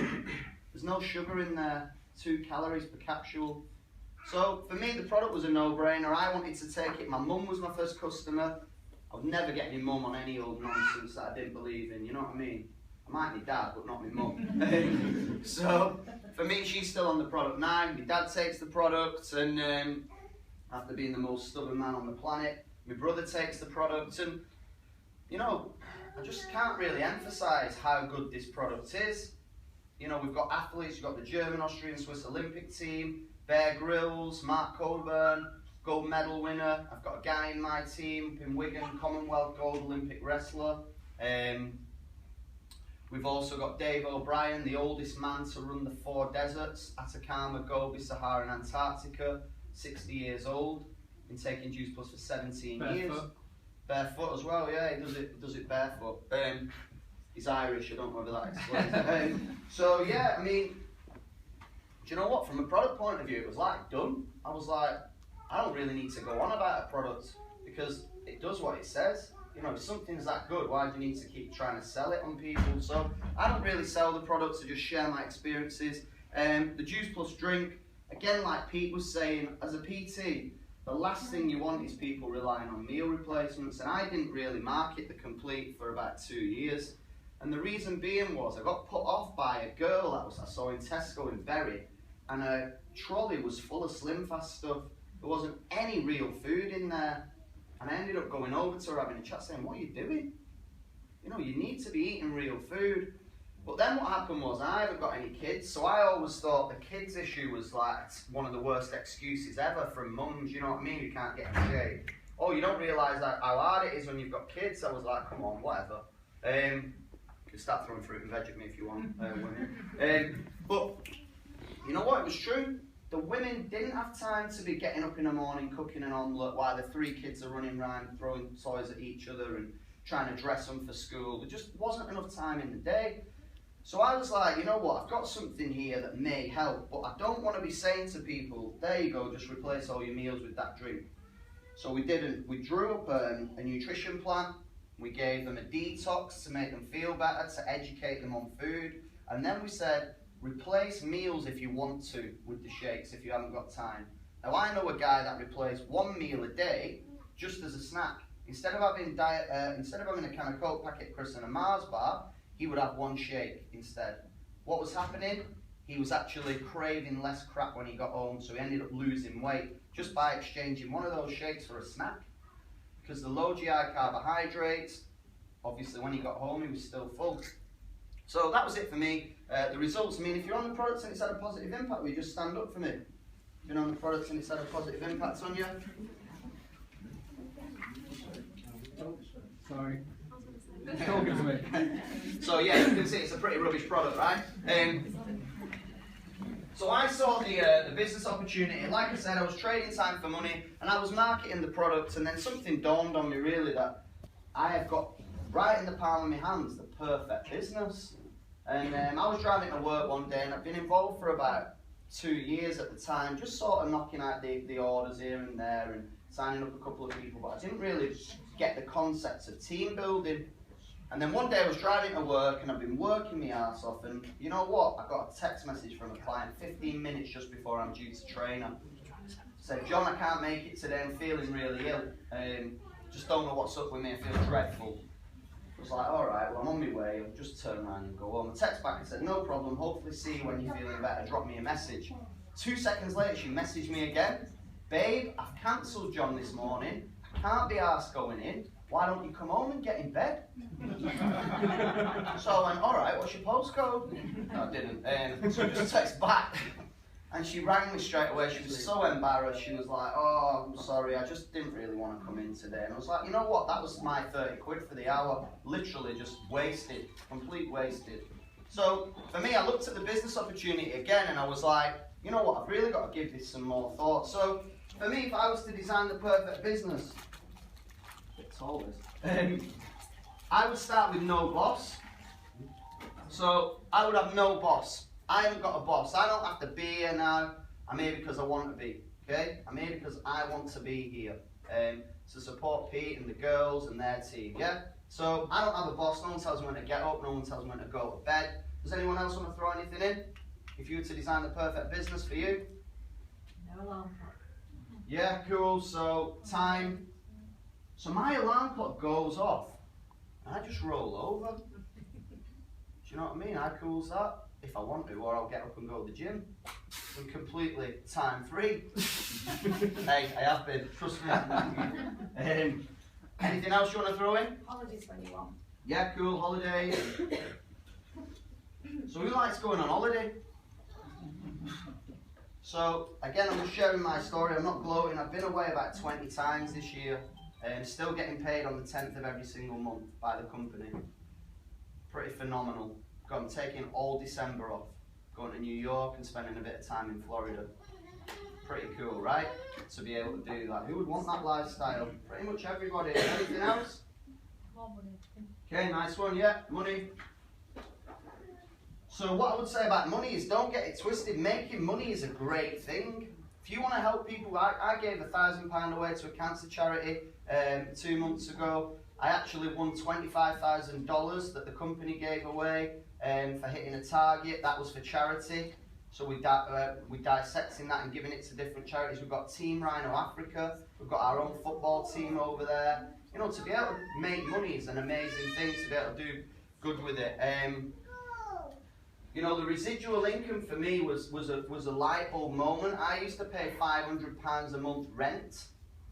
There's no sugar in there, 2 calories per capsule. So for me the product was a no-brainer. I wanted to take it. My mum was my first customer. I would never get my mum on any old nonsense that I didn't believe in, you know what I mean? I might my dad, but not my mum. So for me, she's still on the product now. My dad takes the product, and after being the most stubborn man on the planet, my brother takes the product, and you know, I just can't really emphasise how good this product is. You know, we've got athletes. We've got the German, Austrian, Swiss Olympic team, Bear Grylls, Mark Coburn, gold medal winner. I've got a guy in my team up in Wigan, Commonwealth gold Olympic wrestler. We've also got Dave O'Brien, the oldest man to run the 4 deserts, Atacama, Gobi, Sahara and Antarctica, 60 years old, been taking Juice Plus for 17 years. Barefoot as well, yeah, he does it barefoot. He's Irish, I don't know whether that explains it. So yeah, I mean, do you know what, from a product point of view, it was like done. I was like, I don't really need to go on about a product because it does what it says. You know, if something's that good, why do you need to keep trying to sell it on people? So I don't really sell the products, I just share my experiences. The Juice Plus drink, again, like Pete was saying, as a PT, the last thing you want is people relying on meal replacements, and I didn't really market the Complete for about 2 years. And the reason being was I got put off by a girl that I saw in Tesco in Bury, and her trolley was full of Slim Fast stuff. There wasn't any real food in there. And I ended up going over to her having a chat saying, what are you doing? You know, you need to be eating real food. But then what happened was I haven't got any kids, so I always thought the kids issue was like one of the worst excuses ever from mums, you know what I mean, who can't get in shape. Oh, you don't realise how hard it is when you've got kids. I was like, come on, whatever. You can start throwing fruit and veg at me if you want, women. But you know what, it was true. The women didn't have time to be getting up in the morning, cooking an omelette while the 3 kids are running around throwing toys at each other and trying to dress them for school. There just wasn't enough time in the day. So I was like, you know what, I've got something here that may help, but I don't want to be saying to people, there you go, just replace all your meals with that drink. So we didn't. We drew up a nutrition plan. We gave them a detox to make them feel better, to educate them on food. And then we said, replace meals if you want to with the shakes if you haven't got time. Now I know a guy that replaced 1 meal a day just as a snack. Instead of having a can of Coke packet, Chris, and a Mars bar, he would have 1 shake instead. What was happening? He was actually craving less crap when he got home, so he ended up losing weight just by exchanging one of those shakes for a snack. Because the low GI carbohydrates, obviously when he got home he was still full. So that was it for me. The results, I mean, if you're on the products and it's had a positive impact, will you just stand up for me? If you're on the products and it's had a positive impact on you? Sorry. Talking to me. So yeah, you can see it's a pretty rubbish product, right? So I saw the business opportunity. Like I said, I was trading time for money and I was marketing the product, and then something dawned on me really that I have got right in the palm of my hands the perfect business. And I was driving to work one day, and I've been involved for about 2 years at the time, just sort of knocking out the orders here and there and signing up a couple of people, but I didn't really get the concepts of team building. And then one day I was driving to work and I've been working my arse off, and you know what, I got a text message from a client 15 minutes just before I'm due to train her. Said, John, I can't make it today, I'm feeling really ill. Just don't know what's up with me, I feel dreadful. I was like, alright, well I'm on my way, I'll just turn around and go home. I text back and said, no problem, hopefully see you when you're feeling better, drop me a message. 2 seconds later she messaged me again, babe, I've cancelled John this morning, I can't be arsed going in, why don't you come home and get in bed? So I went, alright, what's your postcode? No, I didn't. So I just text back. And she rang me straight away. She was so embarrassed. She was like, oh, I'm sorry, I just didn't really want to come in today. And I was like, you know what, that was my 30 quid for the hour. Literally just wasted, complete wasted. So for me, I looked at the business opportunity again and I was like, you know what, I've really got to give this some more thought. So for me, if I was to design the perfect business, it's all this, I would start with no boss. So I would have no boss. I haven't got a boss. I don't have to be here now. I'm here because I want to be. Okay? I'm here because I want to be here. To support Pete and the girls and their team. Yeah? So I don't have a boss. No one tells me when to get up. No one tells me when to go to bed. Does anyone else want to throw anything in? If you were to design the perfect business for you? No alarm clock. Yeah, cool. So time. So my alarm clock goes off. And I just roll over. Do you know what I mean? I cools that. If I want to, or I'll get up and go to the gym. I'm completely time free. Hey, I have been, trust me. Anything else you want to throw in? Holidays when you want. Yeah, cool, holidays. So who likes going on holiday? So again, I'm just sharing my story. I'm not gloating. I've been away about 20 times this year. And still getting paid on the 10th of every single month by the company. Pretty phenomenal. I'm taking all December off, going to New York and spending a bit of time in Florida. Pretty cool, right? To be able to do that. Who would want that lifestyle? Pretty much everybody. Anything else? More money. Okay, nice one, yeah, money. So what I would say about money is don't get it twisted. Making money is a great thing. If you want to help people, I gave £1,000 away to a cancer charity 2 months ago. I actually won $25,000 that the company gave away for hitting a target. That was for charity. So we dissecting that and giving it to different charities. We've got Team Rhino Africa. We've got our own football team over there. You know, to be able to make money is an amazing thing. To be able to do good with it. You know, the residual income for me was a light bulb moment. I used to pay £500 a month rent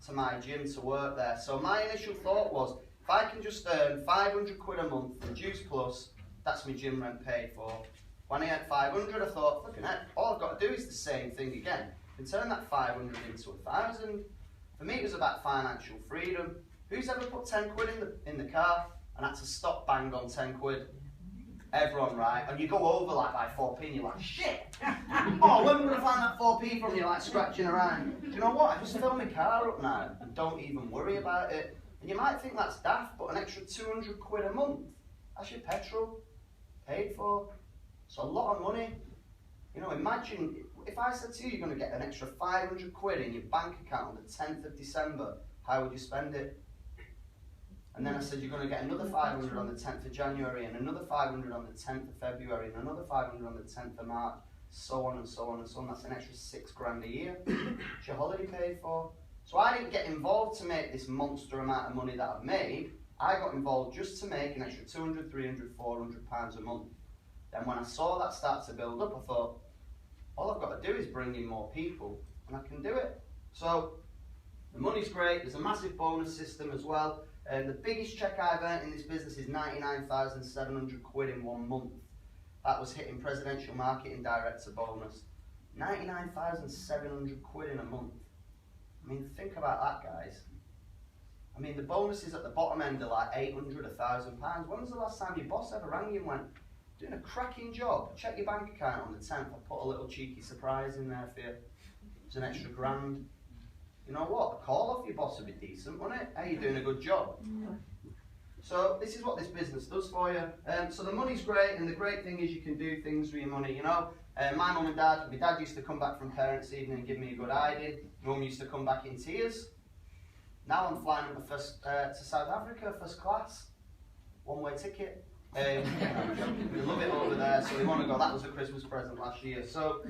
to my gym to work there. So my initial thought was, if I can just earn 500 quid a month from Juice Plus, that's my gym rent paid for. When I had 500, I thought, fucking heck, all I've got to do is the same thing again. And turn that 500 into 1,000. For me, it was about financial freedom. Who's ever put 10 quid in the car and had to stop bang on 10 quid? Everyone, right? And you go over like by 4p and you're like, shit! Oh, when am I going to find that 4p from? You're like scratching around. Do you know what? I just fill my car up now and don't even worry about it. And you might think that's daft, but an extra 200 quid a month, that's your petrol paid for. It's a lot of money. You know, imagine if I said to you, you're going to get an extra 500 quid in your bank account on the 10th of December, how would you spend it? And then I said, you're going to get another 500 on the 10th of January, and another 500 on the 10th of February, and another 500 on the 10th of March, so on and so on and so on. That's an extra £6,000 a year. It's your holiday paid for. So I didn't get involved to make this monster amount of money that I've made. I got involved just to make an extra 200, 300, 400 pounds a month. Then when I saw that start to build up, I thought, all I've got to do is bring in more people, and I can do it. So the money's great. There's a massive bonus system as well. The biggest check I've earned in this business is 99,700 quid in 1 month. That was hitting Presidential Marketing Director bonus. 99,700 quid in a month. I mean, think about that, guys. I mean, the bonuses at the bottom end are like 800, £1,000. When was the last time your boss ever rang you and went, doing a cracking job, check your bank account on the 10th, I put a little cheeky surprise in there for you. It's an extra £1,000. You know what? A call off your boss would be decent, wouldn't it? Hey, you're doing a good job. So this is what this business does for you. So the money's great, and the great thing is you can do things with your money, you know. My mum and dad, my dad used to come back from parents' evening and give me a good hiding. Mum used to come back in tears. Now I'm flying up to South Africa, first class. One-way ticket. We love it over there, so we want to go. That was a Christmas present last year. So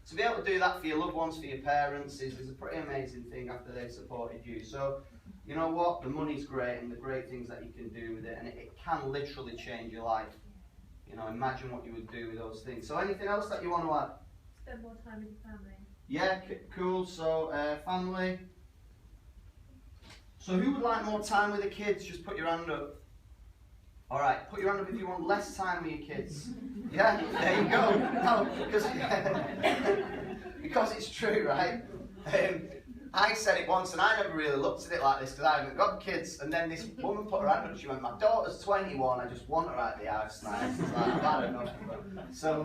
to be able to do that for your loved ones, for your parents, is a pretty amazing thing after they've supported you. So, you know what? The money's great, and the great things that you can do with it, and it can literally change your life. You know, imagine what you would do with those things. So anything else that you want to add? Spend more time with your family. Yeah, cool. So, family. So who would like more time with the kids? Just put your hand up. All right, put your hand up if you want less time with your kids. Yeah, there you go. No, because it's true, right? I said it once, and I never really looked at it like this because I haven't got kids. And then this woman put her hand up. She went, "My daughter's 21. I just want her out of the house now." It's like, I don't know. So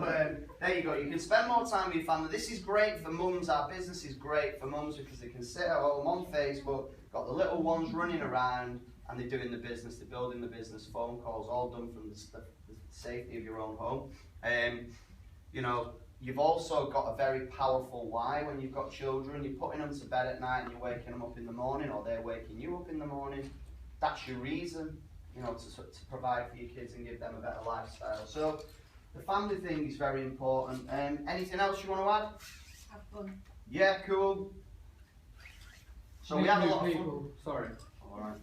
there you go. You can spend more time with your family. This is great for mums. Our business is great for mums because they can sit at home on Facebook, got the little ones running around, and they're doing the business, they're building the business, phone calls, all done from the safety of your own home. You know, you've also got a very powerful why when you've got children. You're putting them to bed at night and you're waking them up in the morning, or they're waking you up in the morning. That's your reason, you know, to provide for your kids and give them a better lifestyle. So the family thing is very important. Anything else you want to add? Have fun. Yeah, cool. So we have a lot of fun. Sorry. All right.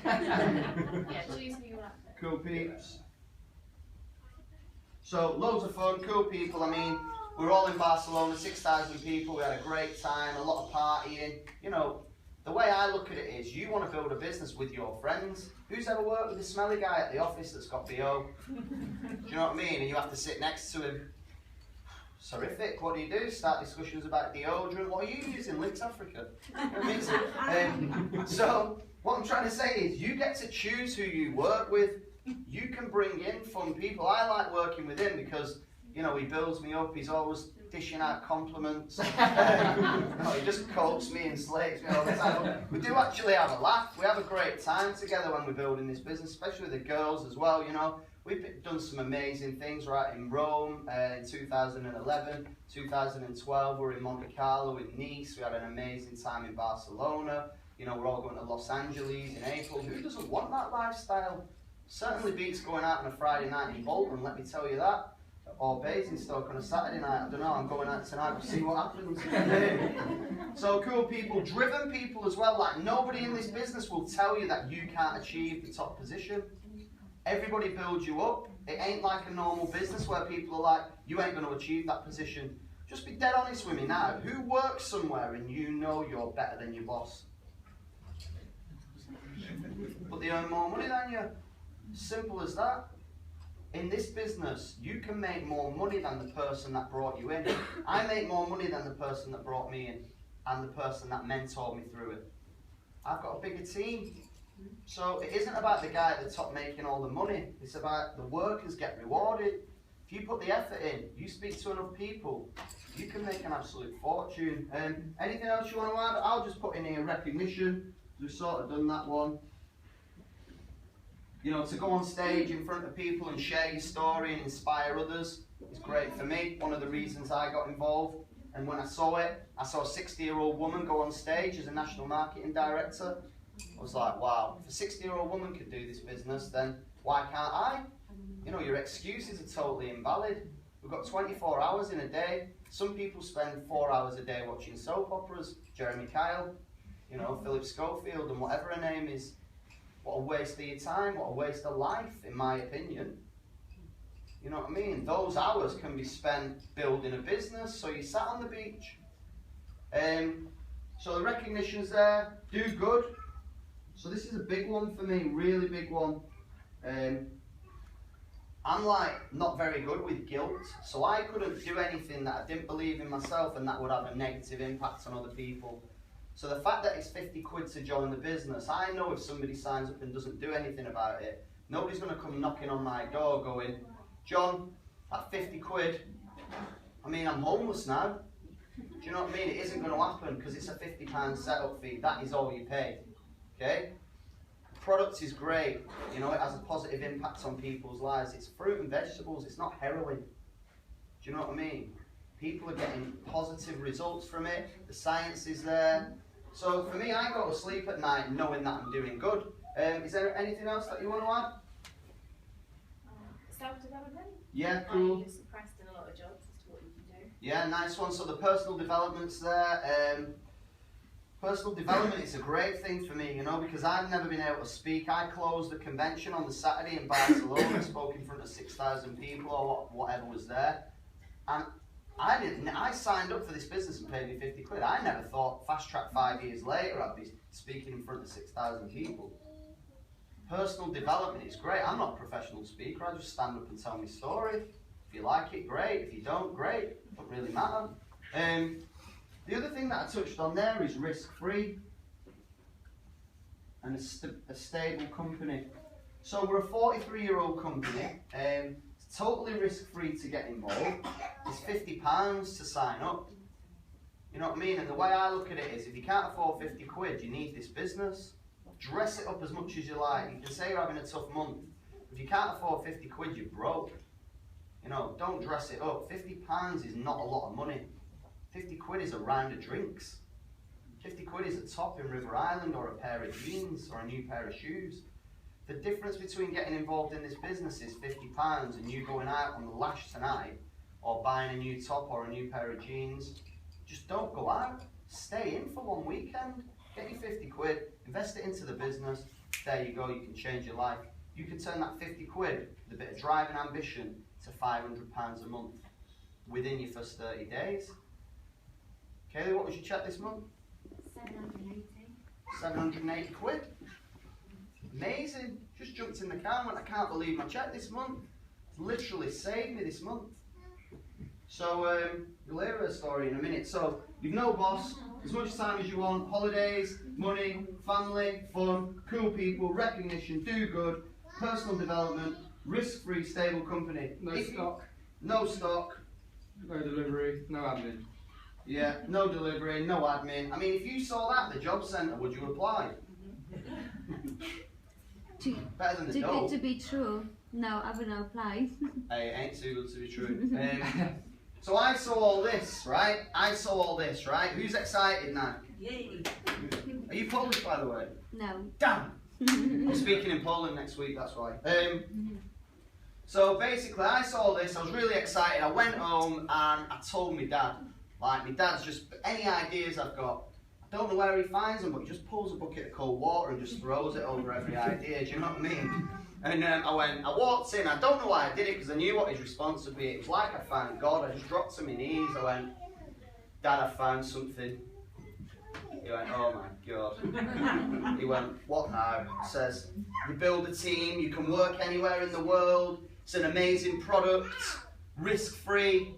Yeah, choose who you want. Cool peeps. So loads of fun, cool people. I mean, we're all in Barcelona, 6,000 people. We had a great time, a lot of partying. You know, the way I look at it is, you want to build a business with your friends. Who's ever worked with a smelly guy at the office that's got BO? Do you know what I mean? And you have to sit next to him. It's horrific. What do? Start discussions about deodorant. What are you using? Lynx Africa. You know what I mean? So what I'm trying to say is, you get to choose who you work with. you can bring in fun people. I like working with him because, you know, he builds me up. He's always dishing out compliments. No, he just coaxes me and slates me all the time. We do actually have a laugh. We have a great time together when we're building this business, especially the girls as well, you know. We've done some amazing things, right, in Rome in 2011, 2012 we're in Monte Carlo, in Nice, we had an amazing time in Barcelona, you know, we're all going to Los Angeles in April. Who doesn't want that lifestyle? Certainly beats going out on a Friday night in Bolton, let me tell you that. Or Basingstoke on a Saturday night, I don't know, I'm going out tonight, we'll see what happens. So cool people, driven people as well, like nobody in this business will tell you that you can't achieve the top position. Everybody builds you up. It ain't like a normal business where people are like, you ain't going to achieve that position. Just be dead honest with me now. Who works somewhere and you know you're better than your boss? But they earn more money than you. Simple as that. In this business, you can make more money than the person that brought you in. I make more money than the person that brought me in and the person that mentored me through it. I've got a bigger team. So it isn't about the guy at the top making all the money. It's about the workers get rewarded. If you put the effort in, you speak to enough people, you can make an absolute fortune. Anything else you want to add? I'll just put in here recognition. We've sort of done that one. You know, to go on stage in front of people and share your story and inspire others is great for me. One of the reasons I got involved. And when I saw it, I saw a 60-year-old woman go on stage as a national marketing director. I was like, wow, if a 60-year-old woman could do this business, then why can't I? You know, your excuses are totally invalid. We've got 24 hours in a day. Some people spend 4 hours a day watching soap operas. Jeremy Kyle, you know, Philip Schofield and whatever her name is. What a waste of your time, what a waste of life, in my opinion. You know what I mean? Those hours can be spent building a business, so you sat on the beach. So the recognition's there, do good. So this is a big one for me, really big one. I'm like not very good with guilt, so I couldn't do anything that I didn't believe in myself and that would have a negative impact on other people. So the fact that it's 50 quid to join the business, I know if somebody signs up and doesn't do anything about it, nobody's going to come knocking on my door going, John, that 50 quid, I mean, I'm homeless now. Do you know what I mean? It isn't going to happen because it's a £50 setup fee. That is all you pay. Okay? The product is great. You know, it has a positive impact on people's lives. It's fruit and vegetables. It's not heroin. Do you know what I mean? People are getting positive results from it. The science is there. So for me, I go to sleep at night knowing that I'm doing good. Is there anything else that you want to add? Self-development. Yeah, cool. You're suppressed in a lot of jobs as to what you can do. Yeah, nice one. So the personal development's there. Personal development is a great thing for me, you know, because I've never been able to speak. I closed the convention on the Saturday in Barcelona, spoke in front of 6,000 people or whatever was there. And I signed up for this business and paid me 50 quid. I never thought fast track 5 years later I'd be speaking in front of 6,000 people. Personal development is great. I'm not a professional speaker. I just stand up and tell my story. If you like it, great. If you don't, great. Doesn't really matter. The other thing that I touched on there is risk-free and a stable company. So we're a 43-year-old company. It's totally risk-free to get involved. It's £50 to sign up. You know what I mean? And the way I look at it is, if you can't afford 50 quid, you need this business. Dress it up as much as you like. You can say you're having a tough month. If you can't afford 50 quid, you're broke. You know, don't dress it up. £50 is not a lot of money. 50 quid is a round of drinks. 50 quid is a top in River Island or a pair of jeans or a new pair of shoes. The difference between getting involved in this business is £50 and you going out on the lash tonight or buying a new top or a new pair of jeans. Just don't go out. Stay in for one weekend. Get your 50 quid, invest it into the business. There you go, you can change your life. You can turn that 50 quid with a bit of drive and ambition to £500 a month within your first 30 days. Kaylee, what was your check this month? 780. 780 quid. Amazing. Just jumped in the car and went, I can't believe my check this month. It's literally saved me this month. So, you'll hear her story in a minute. So, you've no boss, as much time as you want, holidays, money, family, fun, cool people, recognition, do good. personal development, risk-free, stable company. No stock, No stock. no delivery, no admin. Yeah, no delivery, no admin. I mean, if you saw that at the job centre, would you apply? Better than the Too dope. good to be true. No, I wouldn't apply. Hey, it ain't too good to be true. So I saw all this, right? Who's excited now? Yay. Are you Polish, by the way? No. Damn! I'm speaking in Poland next week, that's why. So basically, I saw this, I was really excited. I went home and I told my dad. Like, my dad's just, any ideas I've got, I don't know where he finds them, but he just pulls a bucket of cold water and just throws it over every idea, do you know what I mean? And I walked in, I don't know why I did it, because I knew what his response would be. It was like I found God. I just dropped to my knees. I went, Dad, I found something. He went, oh my God. He went, what now? Says, you build a team, you can work anywhere in the world, it's an amazing product, risk-free,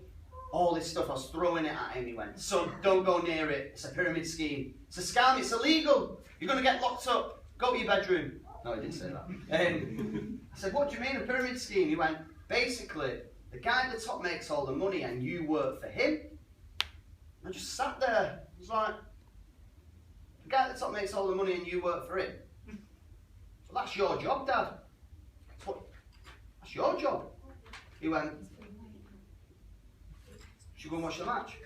all this stuff. I was throwing it at him. He went, son, don't go near it. It's a pyramid scheme. It's a scam, it's illegal. You're going to get locked up. Go to your bedroom. No, he didn't say that. I said, what do you mean, a pyramid scheme? He went, basically, the guy at the top makes all the money and you work for him. I just sat there. I was like, the guy at the top makes all the money and you work for him. So that's your job, Dad. That's your job. He went, should we go and watch the match?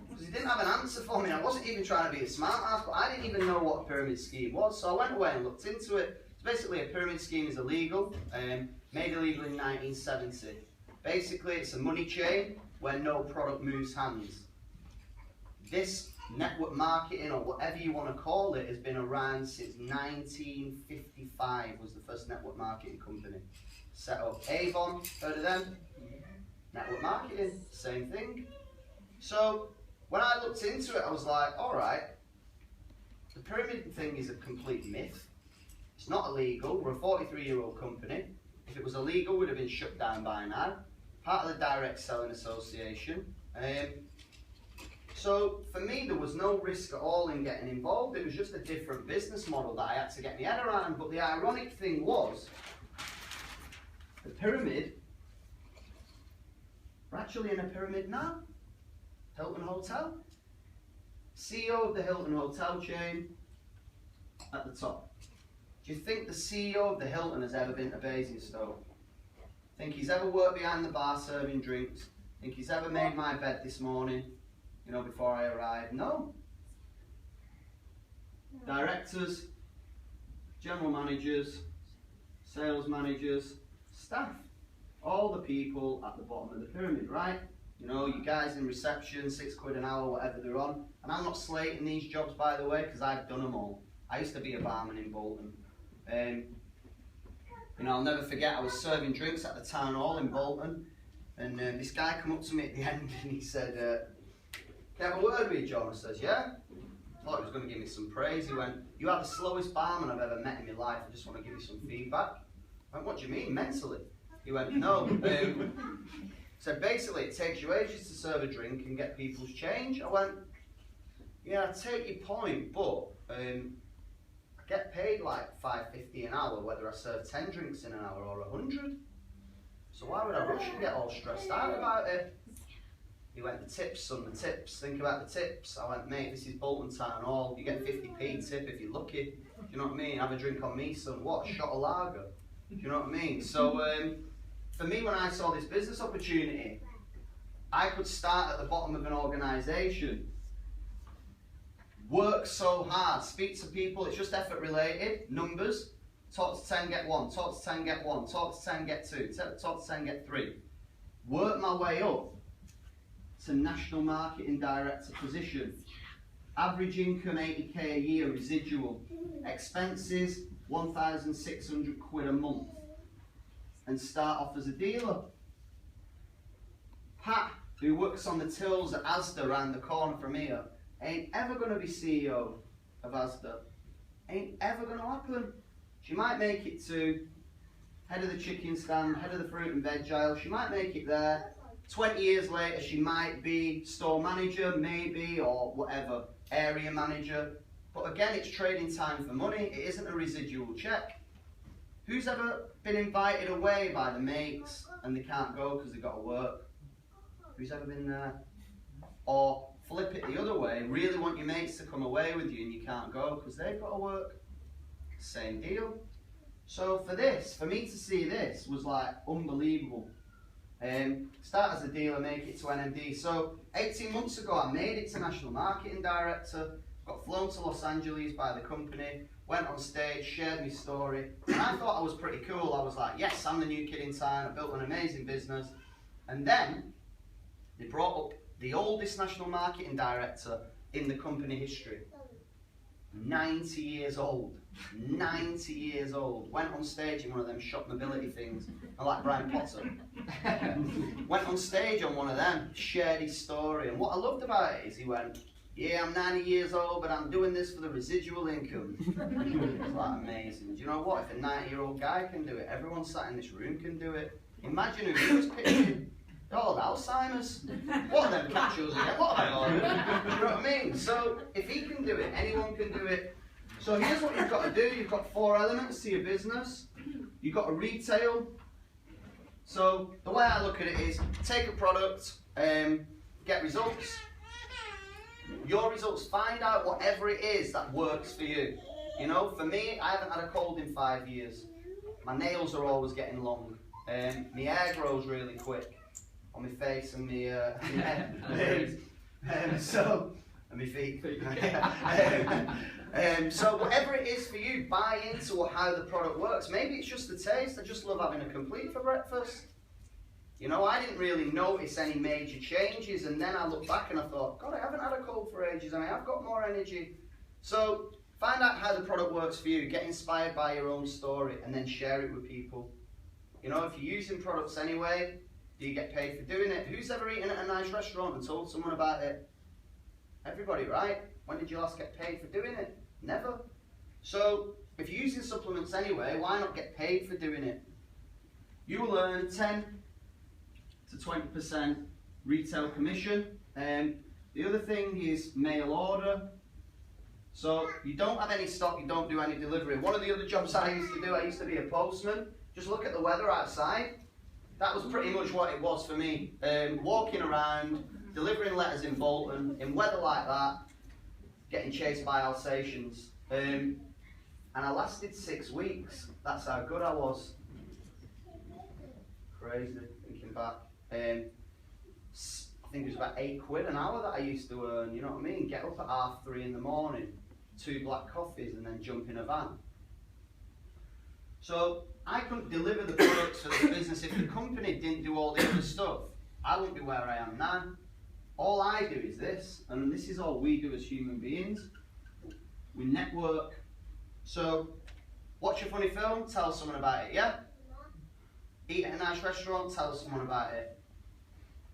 Because he didn't have an answer for me. I wasn't even trying to be a smart ass, but I didn't even know what a pyramid scheme was. So I went away and looked into it. So basically, a pyramid scheme is illegal, made illegal in 1970. Basically, it's a money chain where no product moves hands. This network marketing, or whatever you want to call it, has been around since 1955. Was the first network marketing company set up. Avon, heard of them? Network marketing, same thing. So when I looked into it, I was like, all right, the pyramid thing is a complete myth. It's not illegal. We're a 43-year-old company. If it was illegal, we'd have been shut down by now. Part of the Direct Selling Association. So for me, there was no risk at all in getting involved. It was just a different business model that I had to get my head around. But the ironic thing was, the pyramid, we're actually in a pyramid now. Hilton Hotel. CEO of the Hilton Hotel chain at the top. Do you think the CEO of the Hilton has ever been to Basingstoke? Think he's ever worked behind the bar serving drinks? Think he's ever made my bed this morning, you know, before I arrived? No. Directors, general managers, sales managers, staff. All the people at the bottom of the pyramid, right? You know, you guys in reception, £6 an hour, whatever they're on. And I'm not slating these jobs, by the way, because I've done them all. I used to be a barman in Bolton. You know, I'll never forget, I was serving drinks at the town hall in Bolton, and this guy come up to me at the end and he said, can I have a word with you, John? I says, yeah. I thought he was going to give me some praise. He went, you are the slowest barman I've ever met in my life. I just want to give you some feedback. I went, what do you mean, mentally? He went, no. So basically, it takes you ages to serve a drink and get people's change. I went, yeah, I take your point, but I get paid like $5.50 an hour, whether I serve 10 drinks in an hour or 100. So why would I rush and get all stressed out about it? He went, the tips, son, the tips. Think about the tips. I went, mate, this is Bolton Town Hall. You get 50p tip if you're lucky. Do you know what I mean? Have a drink on me, son. What, a shot of lager? Do you know what I mean? So for me, when I saw this business opportunity, I could start at the bottom of an organisation, work so hard, speak to people, it's just effort related, numbers, talk to 10, get 1, talk to 10, get 1, talk to 10, get 2, talk to 10, get 3. Work my way up to national marketing director position. Average income £80k a year residual. Expenses £1,600 a month. And start off as a dealer. Pat, who works on the tills at Asda around the corner from here, ain't ever going to be CEO of Asda. Ain't ever going to happen. She might make it to head of the chicken stand, head of the fruit and veg aisle. She might make it there. 20 years later, she might be store manager, maybe, or whatever, area manager. But again, it's trading time for money. It isn't a residual check. Who's ever been invited away by the mates and they can't go because they've got to work? Who's ever been there? Or flip it the other way, really want your mates to come away with you and you can't go because they've got to work? Same deal. So for me to see this was like unbelievable. Start as a dealer, make it to NMD. So 18 months ago I made it to National Marketing Director, got flown to Los Angeles by the company, went on stage, shared my story, and I thought I was pretty cool. I was like, yes, I'm the new kid in town, I built an amazing business. And then they brought up the oldest National Marketing Director in the company history. 90 years old. 90 years old. Went on stage in one of them shop mobility things. I like Brian Potter. Went on stage on one of them, shared his story. And what I loved about it is he went, yeah, I'm 90 years old, but I'm doing this for the residual income. It's like amazing. Do you know what? If a 90-year-old guy can do it, everyone sat in this room can do it. Imagine if he was pitching. Oh, Alzheimer's. What are them capsules again? What have I ordered? Do you know what I mean? So, if he can do it, anyone can do it. So here's what you've got to do. You've got 4 elements to your business. You've got to retail. So, the way I look at it is, take a product, get results. Your results, find out whatever it is that works for you. You know, for me, I haven't had a cold in 5 years. My nails are always getting long. My hair grows really quick. On my face and my head. And my feet. So whatever it is for you, buy into how the product works. Maybe it's just the taste. I just love having a complete for breakfast. You know, I didn't really notice any major changes, and then I looked back and I thought, God, I haven't had a cold for ages and I have got more energy. So find out how the product works for you, get inspired by your own story, and then share it with people. You know, if you're using products anyway, do you get paid for doing it? Who's ever eaten at a nice restaurant and told someone about it? Everybody, right? When did you last get paid for doing it? Never. So, if you're using supplements anyway, why not get paid for doing it? You will earn 10 to 20% retail commission. The other thing is mail order. So, you don't have any stock, you don't do any delivery. One of the other jobs I used to do, I used to be a postman. Just look at the weather outside. That was pretty much what it was for me. Walking around, delivering letters in Bolton, in weather like that, getting chased by Alsatians. And I lasted 6 weeks. That's how good I was. Crazy, thinking back. I think it was about £8 an hour that I used to earn, you know what I mean? Get up at 3:30 in the morning, 2 black coffees, and then jump in a van. So, I couldn't deliver the products for the business if the company didn't do all the other stuff. I wouldn't be where I am now. All I do is this, and this is all we do as human beings. We network. So, watch a funny film, tell someone about it, yeah? Eat at a nice restaurant, tell someone about it.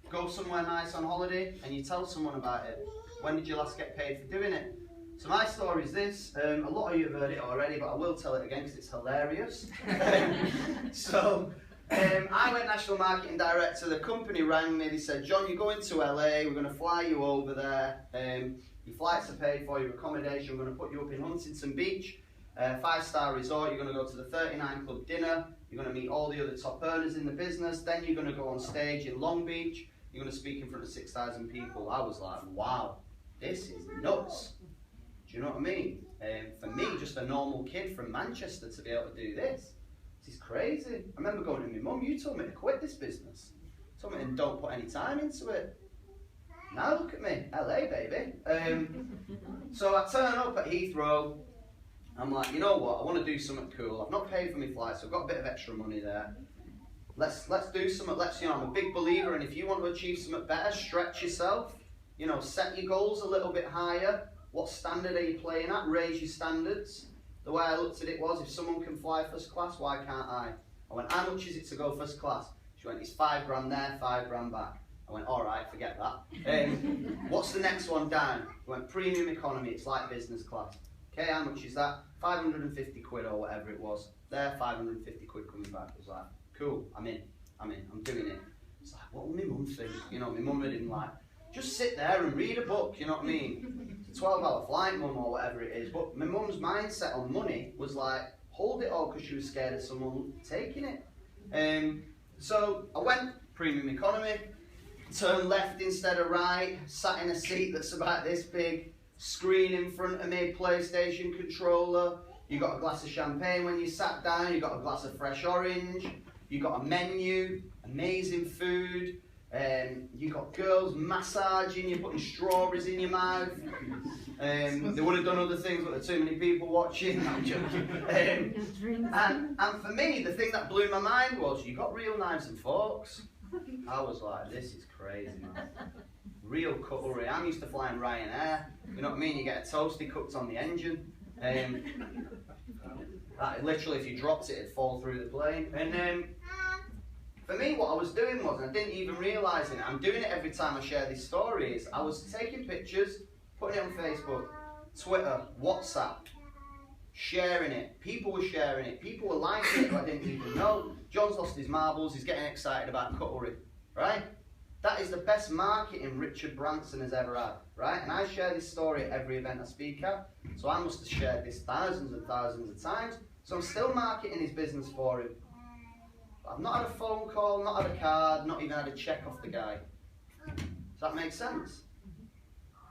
Go somewhere nice on holiday, and you tell someone about it. When did you last get paid for doing it? So my story is this, a lot of you have heard it already, but I will tell it again because it's hilarious. I went National Marketing Director, the company rang me, they said, John, you're going to LA, we're going to fly you over there, your flights are paid for, your accommodation, we're going to put you up in Huntington Beach, 5-star resort, you're going to go to the 39 Club dinner, you're going to meet all the other top earners in the business, then you're going to go on stage in Long Beach, you're going to speak in front of 6,000 people. I was like, wow, this is nuts. Do you know what I mean? For me, just a normal kid from Manchester to be able to do this is crazy. I remember going to my mum, you told me to quit this business. You told me to don't put any time into it. Now look at me, LA baby. So I turn up at Heathrow, I'm like, you know what, I want to do something cool. I've not paid for my flights, so I've got a bit of extra money there. Let's do something, you know, I'm a big believer, and if you want to achieve something better, stretch yourself. You know, set your goals a little bit higher. What standard are you playing at? Raise your standards. The way I looked at it was, if someone can fly first class, why can't I? I went, how much is it to go first class? She went, it's £5 grand there, £5 grand back. I went, all right, forget that. What's the next one down? I went, premium economy, it's like business class. Okay, how much is that? 550 quid or whatever it was. There, 550 quid coming back. I was like, cool, I'm in, I'm doing it. It's like, what will my mum think? You know, my mum didn't like, just sit there and read a book, you know what I mean? It's a 12-hour flight, mum, or whatever it is. But my mum's mindset on money was like, hold it all because she was scared of someone taking it. So I went premium economy, turned left instead of right, sat in a seat that's about this big, screen in front of me, PlayStation controller. You got a glass of champagne when you sat down, you got a glass of fresh orange, you got a menu, amazing food, you got girls massaging you, putting strawberries in your mouth. They would have done other things, but there are too many people watching. No, I'm joking. And for me, the thing that blew my mind was you got real knives and forks. I was like, this is crazy, man. Real cutlery. I'm used to flying Ryanair. You know what I mean? You get a toasty cooked on the engine. Literally, if you dropped it, it'd fall through the plane. And for me, what I was doing was, and I didn't even realise it, I'm doing it every time I share these stories, I was taking pictures, putting it on Facebook, Twitter, WhatsApp, sharing it. People were sharing it. People were liking it who I didn't even know. John's lost his marbles, he's getting excited about cutlery, right? That is the best marketing Richard Branson has ever had, right? And I share this story at every event I speak at, so I must have shared this thousands and thousands of times. So I'm still marketing his business for him. I've not had a phone call, not had a card, not even had a check off the guy. Does that make sense?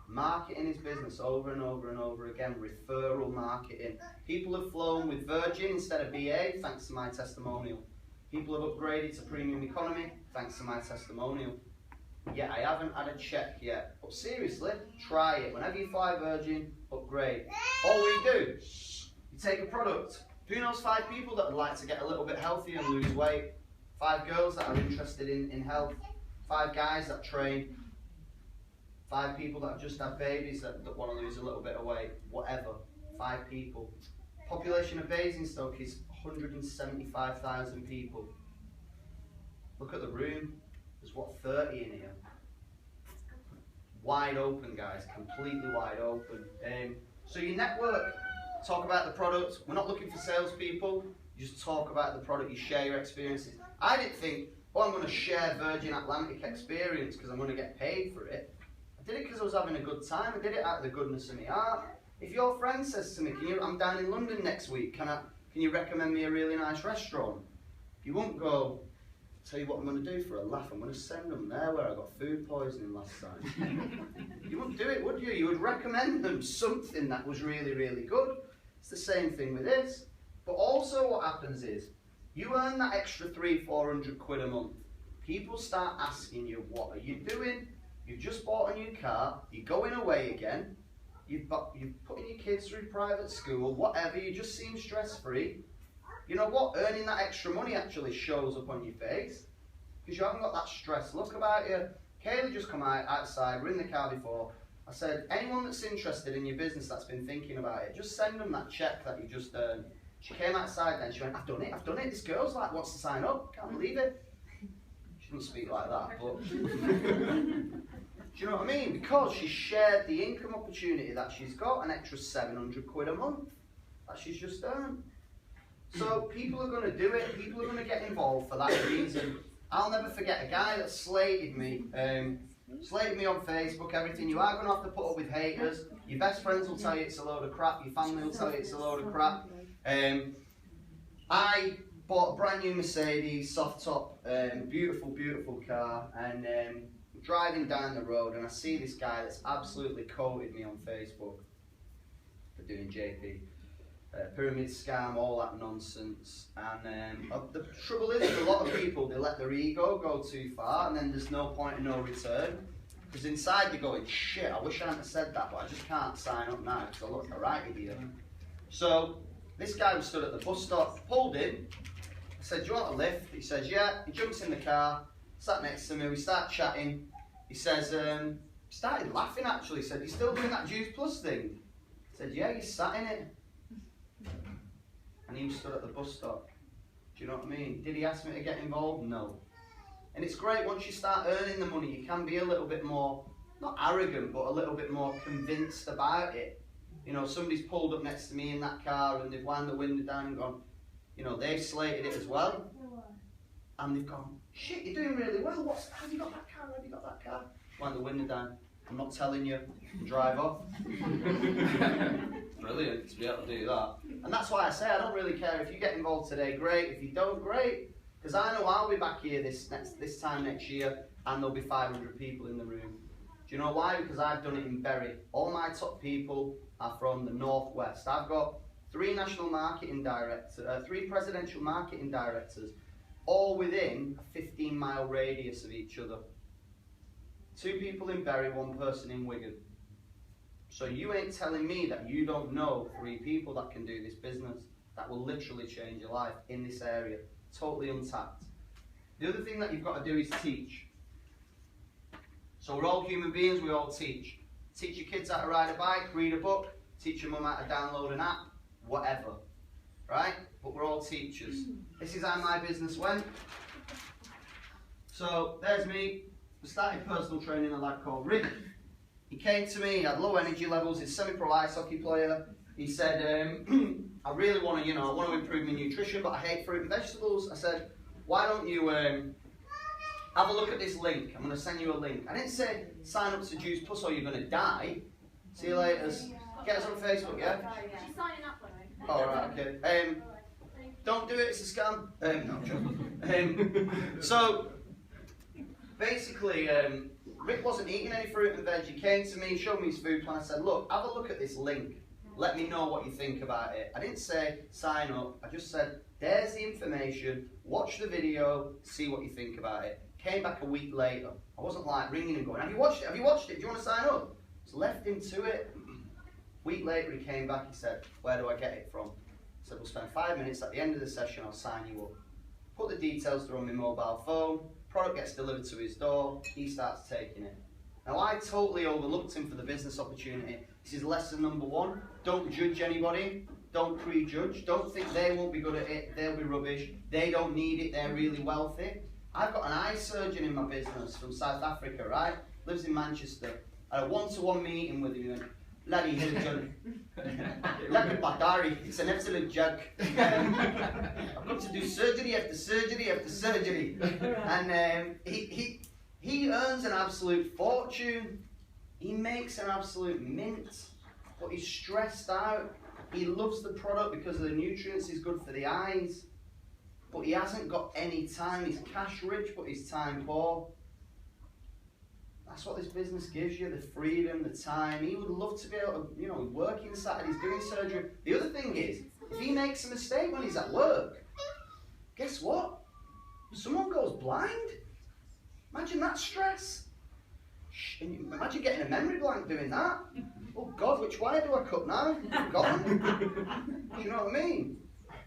Marketing his business over and over and over again, referral marketing. People have flown with Virgin instead of BA thanks to my testimonial. People have upgraded to premium economy thanks to my testimonial. Yeah, I haven't had a check yet, but seriously, try it. Whenever you fly Virgin, upgrade. All we do, you take a product. Who knows 5 people that would like to get a little bit healthier and lose weight? 5 girls that are interested in health. 5 guys that train. 5 people that have just had babies that want to lose a little bit of weight. Whatever. 5 people. Population of Basingstoke is 175,000 people. Look at the room. There's what, 30 in here? Wide open, guys. Completely wide open. So you network. Talk about the product. We're not looking for salespeople. You just talk about the product. You share your experiences. I didn't think, oh, I'm going to share Virgin Atlantic experience because I'm going to get paid for it. I did it because I was having a good time. I did it out of the goodness of my heart. If your friend says to me, I'm down in London next week, can you recommend me a really nice restaurant? You won't go, tell you what I'm going to do for a laugh. I'm going to send them there where I got food poisoning last time. You wouldn't do it, would you? You would recommend them something that was really, really good. It's the same thing with this. But also what happens is, you earn that extra 300-400 quid a month. People start asking you, what are you doing? You've just bought a new car, you're going away again, you're putting your kids through private school, whatever, you just seem stress-free. You know what? Earning that extra money actually shows up on your face, because you haven't got that stress look about you. Kaylee just come outside, we're in the car before. I said, anyone that's interested in your business that's been thinking about it, just send them that check that you just earned. She came outside then, she went, I've done it, this girl's like, wants to sign up, can't believe it. She doesn't speak like that, but... Do you know what I mean? Because she shared the income opportunity that she's got, an extra 700 quid a month that she's just earned. So people are going to do it, people are going to get involved for that reason. I'll never forget a guy that slated me on Facebook, everything. You are going to have to put up with haters. Your best friends will tell you it's a load of crap, your family will tell you it's a load of crap. I bought a brand new Mercedes, soft top, beautiful, beautiful car, and driving down the road and I see this guy that's absolutely quoted me on Facebook for doing JP. Pyramid scam, all that nonsense. And the trouble is with a lot of people, they let their ego go too far and then there's no point of no return. Because inside they're going, shit, I wish I hadn't said that, but I just can't sign up now because I look a right idiot. So this guy was stood at the bus stop, pulled in, I said, do you want a lift? He says, yeah. He jumps in the car, sat next to me, we start chatting. He says, he started laughing actually, he said, you still doing that Juice Plus thing? I said, yeah, you sat in it. And he was stood at the bus stop. Do you know what I mean? Did he ask me to get involved? No. And it's great, once you start earning the money, you can be a little bit more, not arrogant, but a little bit more convinced about it. You know, somebody's pulled up next to me in that car and they've wound the window down and gone, you know, they've slated it as well. And they've gone, shit, you're doing really well. Have you got that car? Have you got that car? Wound the window down. I'm not telling you, drive off. Brilliant to be able to do that. And that's why I say I don't really care if you get involved today, great. If you don't, great. Because I know I'll be back here this time next year and there'll be 500 people in the room. Do you know why? Because I've done it in Bury. All my top people are from the northwest. I've got 3 national marketing directors, 3 presidential marketing directors, all within a 15-mile radius of each other. 2 people in Bury, 1 person in Wigan. So you ain't telling me that you don't know 3 people that can do this business, that will literally change your life in this area, totally untapped. The other thing that you've got to do is teach. So we're all human beings, we all teach. Teach your kids how to ride a bike, read a book, teach your mum how to download an app, whatever, right? But we're all teachers. This is how my business went. So there's me. I started personal training a lad called Rick. He came to me, he had low energy levels, he's a semi-pro ice hockey player. He said, I really want to, I want to improve my nutrition, but I hate fruit and vegetables. I said, why don't you have a look at this link? I'm going to send you a link. I didn't say sign up to Juice Plus or you're going to die. See you later. Get us on Facebook, yeah? She's signing up, by the way. Oh, right, okay. Don't do it, it's a scam. No, I'm so, basically, Rick wasn't eating any fruit and veg. He came to me, showed me his food plan. I said, look, have a look at this link. Let me know what you think about it. I didn't say sign up. I just said, there's the information. Watch the video. See what you think about it. Came back a week later. I wasn't like ringing and going, have you watched it? Have you watched it? Do you want to sign up? Just left him to it. Week later he came back. He said, where do I get it from? I said, we'll spend 5 minutes. At the end of the session, I'll sign you up. Put the details through on my mobile phone. Product gets delivered to his door. He starts taking it. Now, I totally overlooked him for the business opportunity. This is lesson number 1. Don't judge anybody. Don't prejudge. Don't think they won't be good at it. They'll be rubbish. They don't need it. They're really wealthy. I've got an eye surgeon in my business from South Africa, right? Lives in Manchester. I had a one-to-one meeting with him. Laddie Hilton. Laddie Batari. It's an absolute joke. I've got to do surgery after surgery after surgery. And he earns an absolute fortune. He makes an absolute mint. But he's stressed out. He loves the product because the nutrients is good for the eyes. But he hasn't got any time. He's cash rich, but he's time poor. That's what this business gives you, the freedom, the time. He would love to be able to, working Saturdays, doing surgery. The other thing is, if he makes a mistake when he's at work, guess what? Someone goes blind. Imagine that stress. Imagine getting a memory blank doing that. Oh God, which wire do I cut now? Gone. Do you know what I mean?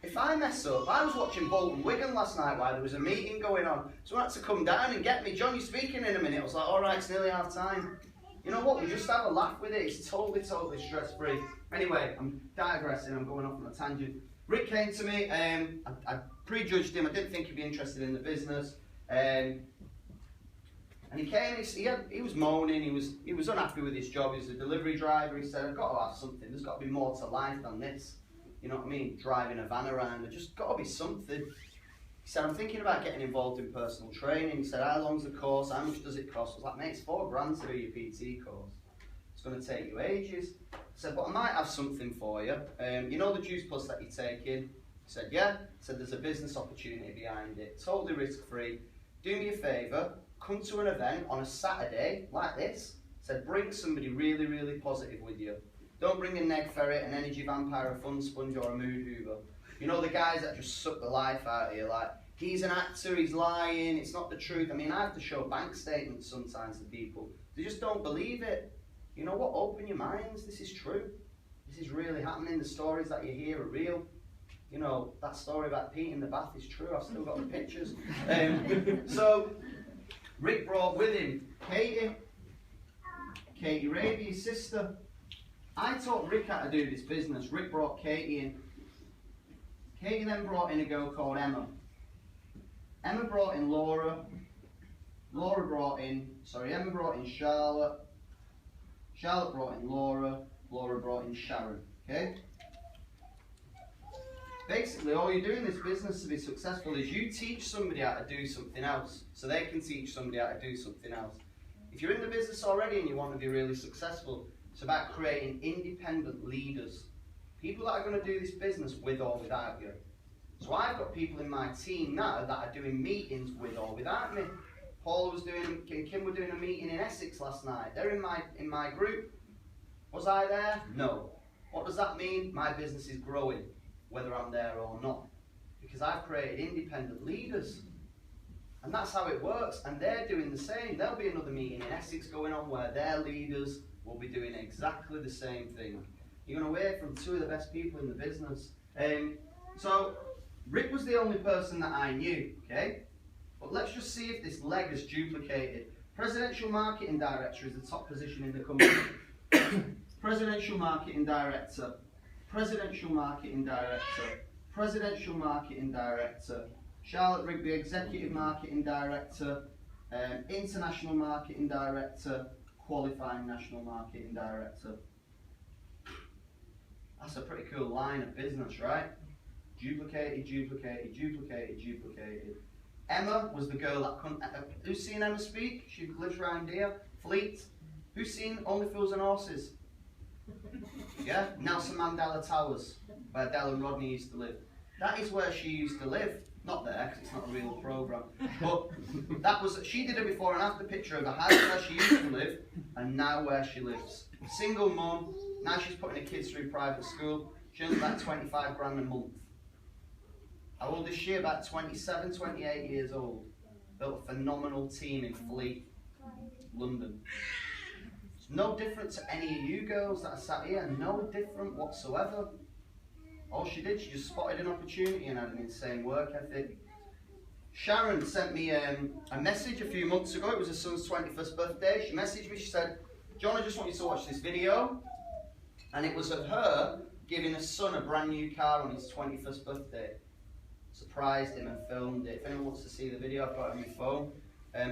If I mess up, I was watching Bolton Wigan last night while there was a meeting going on. Someone had to come down and get me. John, you're speaking in a minute. I was like, all right, it's nearly half time. You know what? We just have a laugh with it. It's totally stress-free. Anyway, I'm digressing. I'm going off on a tangent. Rick came to me. I prejudged him. I didn't think he'd be interested in the business. And he came. He was moaning. He was unhappy with his job. He was a delivery driver. He said, I've got to have something. There's got to be more to life than this. You know what I mean? Driving a van around. There's just got to be something. He said, I'm thinking about getting involved in personal training. He said, how long's the course? How much does it cost? I was like, mate, it's £4 to do your PT course. It's going to take you ages. I said, but I might have something for you. You know the Juice Plus that you're taking? He said, yeah. I said, there's a business opportunity behind it. Totally risk-free. Do me a favour. Come to an event on a Saturday like this. I said, bring somebody really, really positive with you. Don't bring a neg ferret, an energy vampire, a fun sponge or a mood hoover. You know the guys that just suck the life out of you, like, he's an actor, he's lying, it's not the truth. I mean, I have to show bank statements sometimes to people. They just don't believe it. You know what? Open your minds. This is true. This is really happening. The stories that you hear are real. You know, that story about Pete in the bath is true. I've still got the pictures. So, Rick brought with him Katie Raby, his sister. I taught Rick how to do this business. Rick brought Katie in. Katie then brought in a girl called Emma. Emma brought in Laura. Emma brought in Charlotte. Charlotte brought in Laura. Laura brought in Sharon. Okay? Basically, all you do in this business to be successful is you teach somebody how to do something else, so they can teach somebody how to do something else. If you're in the business already and you want to be really successful, it's about creating independent leaders. People that are going to do this business with or without you. So I've got people in my team now that are doing meetings with or without me. Paul was doing, and Kim were doing a meeting in Essex last night. They're in my group. Was I there? No. What does that mean? My business is growing, whether I'm there or not. Because I've created independent leaders. And that's how it works. And they're doing the same. There'll be another meeting in Essex going on where their leaders will be doing exactly the same thing. You're going to hear from two of the best people in the business. So, Rick was the only person that I knew, okay? But let's just see if this leg is duplicated. Presidential Marketing Director is the top position in the company. Presidential Marketing Director. Presidential Marketing Director. Presidential Marketing Director. Charlotte Rigby, Executive Marketing Director. International Marketing Director. Qualifying National Marketing Director. That's a pretty cool line of business, right? Duplicated, duplicated, duplicated, duplicated. Emma was the girl that couldn't... who's seen Emma speak? She lives around here. Fleet. Who's seen Only Fools and Horses? Yeah? Nelson Mandela Towers, where Del and Rodney used to live. That is where she used to live. Not there, because it's not a real programme. But that was... She did a before and after picture of the house where she used to live and now where she lives. Single mum. Now she's putting her kids through private school. She earns about 25 grand a month. How old is she? About 27, 28 years old. Built a phenomenal team in Fleet, London. It's no different to any of you girls that are sat here. No different whatsoever. All she did, she just spotted an opportunity and had an insane work ethic. Sharon sent me a message a few months ago. It was her son's 21st birthday. She messaged me. She said, "John, I just want you to watch this video." And it was of her giving her son a brand new car on his 21st birthday. Surprised him and filmed it. If anyone wants to see the video, I've got it on my phone.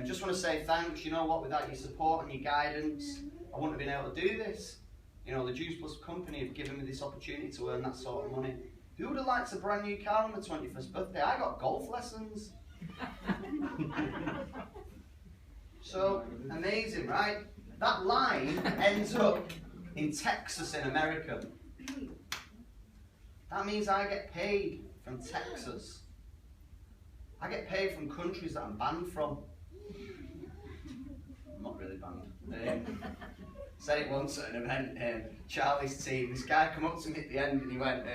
Just want to say thanks. You know what, without your support and your guidance, I wouldn't have been able to do this. You know, the Juice Plus company have given me this opportunity to earn that sort of money. Who would have liked a brand new car on the 21st birthday? I got golf lessons. So, amazing, right? That line ends up in Texas in America. That means I get paid from Texas. I get paid from countries that I'm banned from. I'm not really banned. Said it once at an event, Charlie's team, this guy come up to me at the end and he went,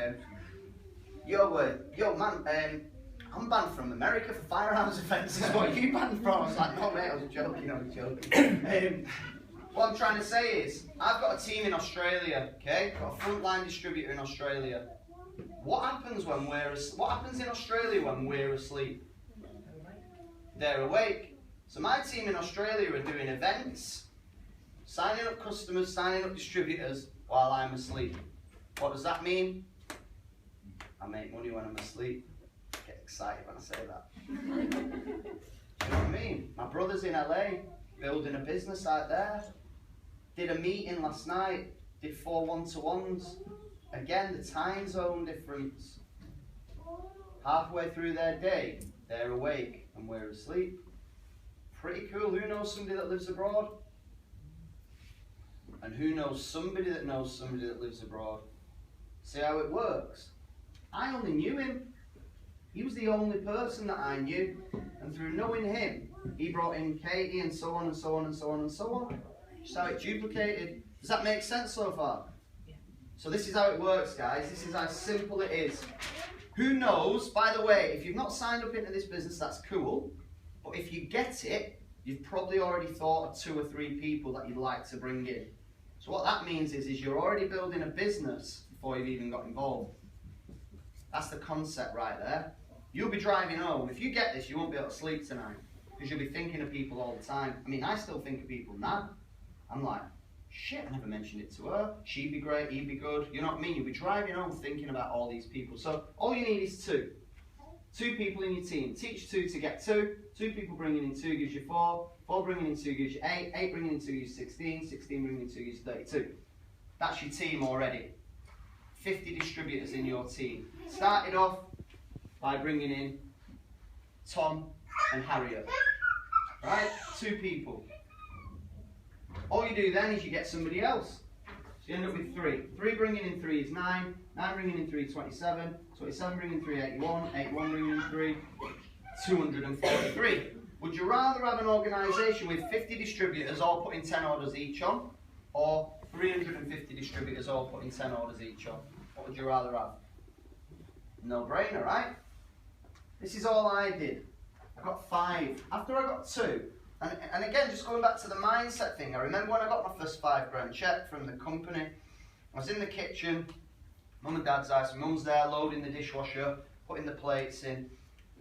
yo man, I'm banned from America for firearms offences. What are you banned from? I was like, no mate, I was joking. What I'm trying to say is, I've got a team in Australia, okay? Got a frontline distributor in Australia. What happens in Australia when we're asleep? They're awake. So my team in Australia are doing events, signing up customers, signing up distributors while I'm asleep. What does that mean? I make money when I'm asleep. I get excited when I say that. You know what I mean? My brother's in LA, building a business out there. Did a meeting last night, did 4 one-to-ones. Again, the time zone difference. Halfway through their day, they're awake and we're asleep. Pretty cool. Who knows somebody that lives abroad? And who knows somebody that knows somebody that lives abroad? See how it works? I only knew him. He was the only person that I knew. And through knowing him, he brought in Katie and so on and so on and so on and so on. Just how it duplicated. Does that make sense so far? So this is how it works, guys. This is how simple it is. Who knows, by the way, if you've not signed up into this business, that's cool. But if you get it, you've probably already thought of 2 or 3 people that you'd like to bring in. So what that means is you're already building a business before you've even got involved. That's the concept right there. You'll be driving home. If you get this, you won't be able to sleep tonight. Because you'll be thinking of people all the time. I mean, I still think of people now. I'm like, shit, I never mentioned it to her. She'd be great, he'd be good. You know what I mean? You'll be driving home thinking about all these people. So all you need is 2. 2 people in your team. Teach 2 to get 2. 2 people bringing in 2 gives you 4. 4 bringing in 2 gives you 8. 8 bringing in 2 gives you 16. 16 bringing in 2 gives you 32. That's your team already. 50 distributors in your team. Started off by bringing in Tom and Harriet. Right? 2 people. All you do then is you get somebody else. So you end up with 3. 3 bringing in 3 is 9. 9 bringing in 3 is 27. 27 bringing in 3 81. 81 bringing in 3 243. Would you rather have an organisation with 50 distributors all putting 10 orders each on, or 350 distributors all putting 10 orders each on? What would you rather have? No brainer, right? This is all I did. I got 5. After I got 2, and again, just going back to the mindset thing, I remember when I got my first £5 cheque from the company, I was in the kitchen, Mum and Dad's house, Mum's there loading the dishwasher, putting the plates in.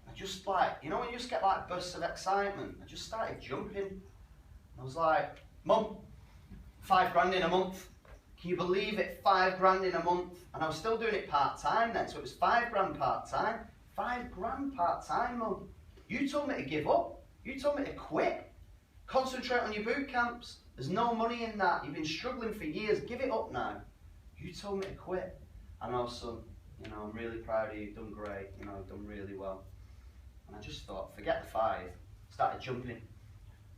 I just like, you know when you just get like bursts of excitement, I just started jumping. I was like, Mum, £5 in a month. Can you believe it? £5 in a month. And I was still doing it part-time then, so it was £5 part-time. £5 part-time, Mum. You told me to give up. You told me to quit. Concentrate on your boot camps. There's no money in that. You've been struggling for years. Give it up now. You told me to quit. I know, son. You know, I'm really proud of you. You've done great. You know, you've done really well. And I just thought, forget the 5. Started jumping.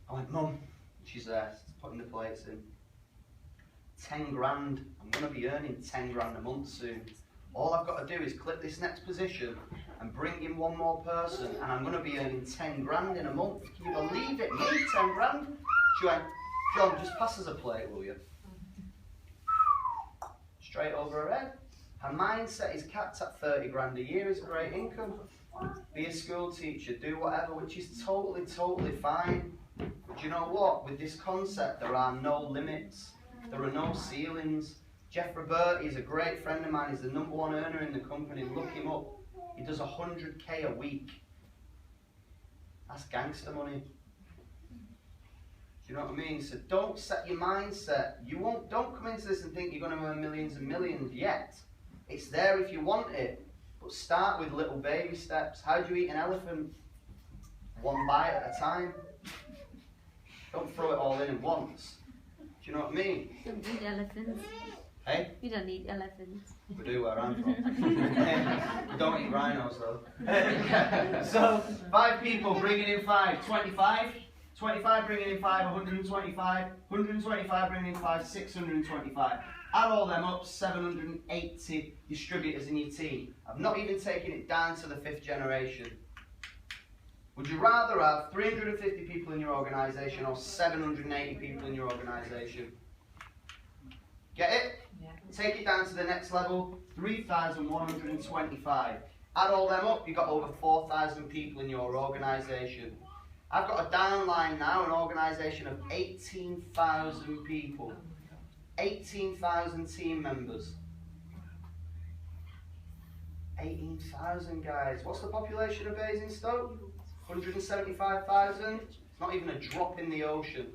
I went, Mum. She's there, putting the plates in. 10 grand. I'm going to be earning 10 grand a month soon. All I've got to do is click this next position and bring in one more person, and I'm going to be earning 10 grand in a month. Can you believe it? Me, 10 grand? She went, John, just pass us a plate, will you? Straight over her head. Her mindset is capped at 30 grand a year is a great income. Be a school teacher, do whatever, which is totally, totally fine. But you know what? With this concept, there are no limits. There are no ceilings. Jeff Roberti is a great friend of mine. He's the #1 earner in the company. Look him up. He does 100k a week. That's gangster money. Do you know what I mean? So don't set your mindset. Don't come into this and think you're going to earn millions and millions yet. It's there if you want it. But start with little baby steps. How do you eat an elephant? 1 bite at a time. Don't throw it all in at once. Do you know what I mean? Don't eat elephants. Hey? You don't eat elephants. We do where I'm from. We don't eat rhinos though. So, 5 people bringing in 5, 25. 25 bringing in 5, 125. 125 bringing in 5, 625. Add all them up, 780 distributors in your team. I've not even taken it down to the 5th generation. Would you rather have 350 people in your organisation or 780 people in your organisation? Get it? Yeah. Take it down to the next level, 3,125. Add all them up, you've got over 4,000 people in your organisation. I've got a downline now, an organisation of 18,000 people. 18,000 team members. 18,000 guys. What's the population of Basingstoke? 175,000. It's not even a drop in the ocean.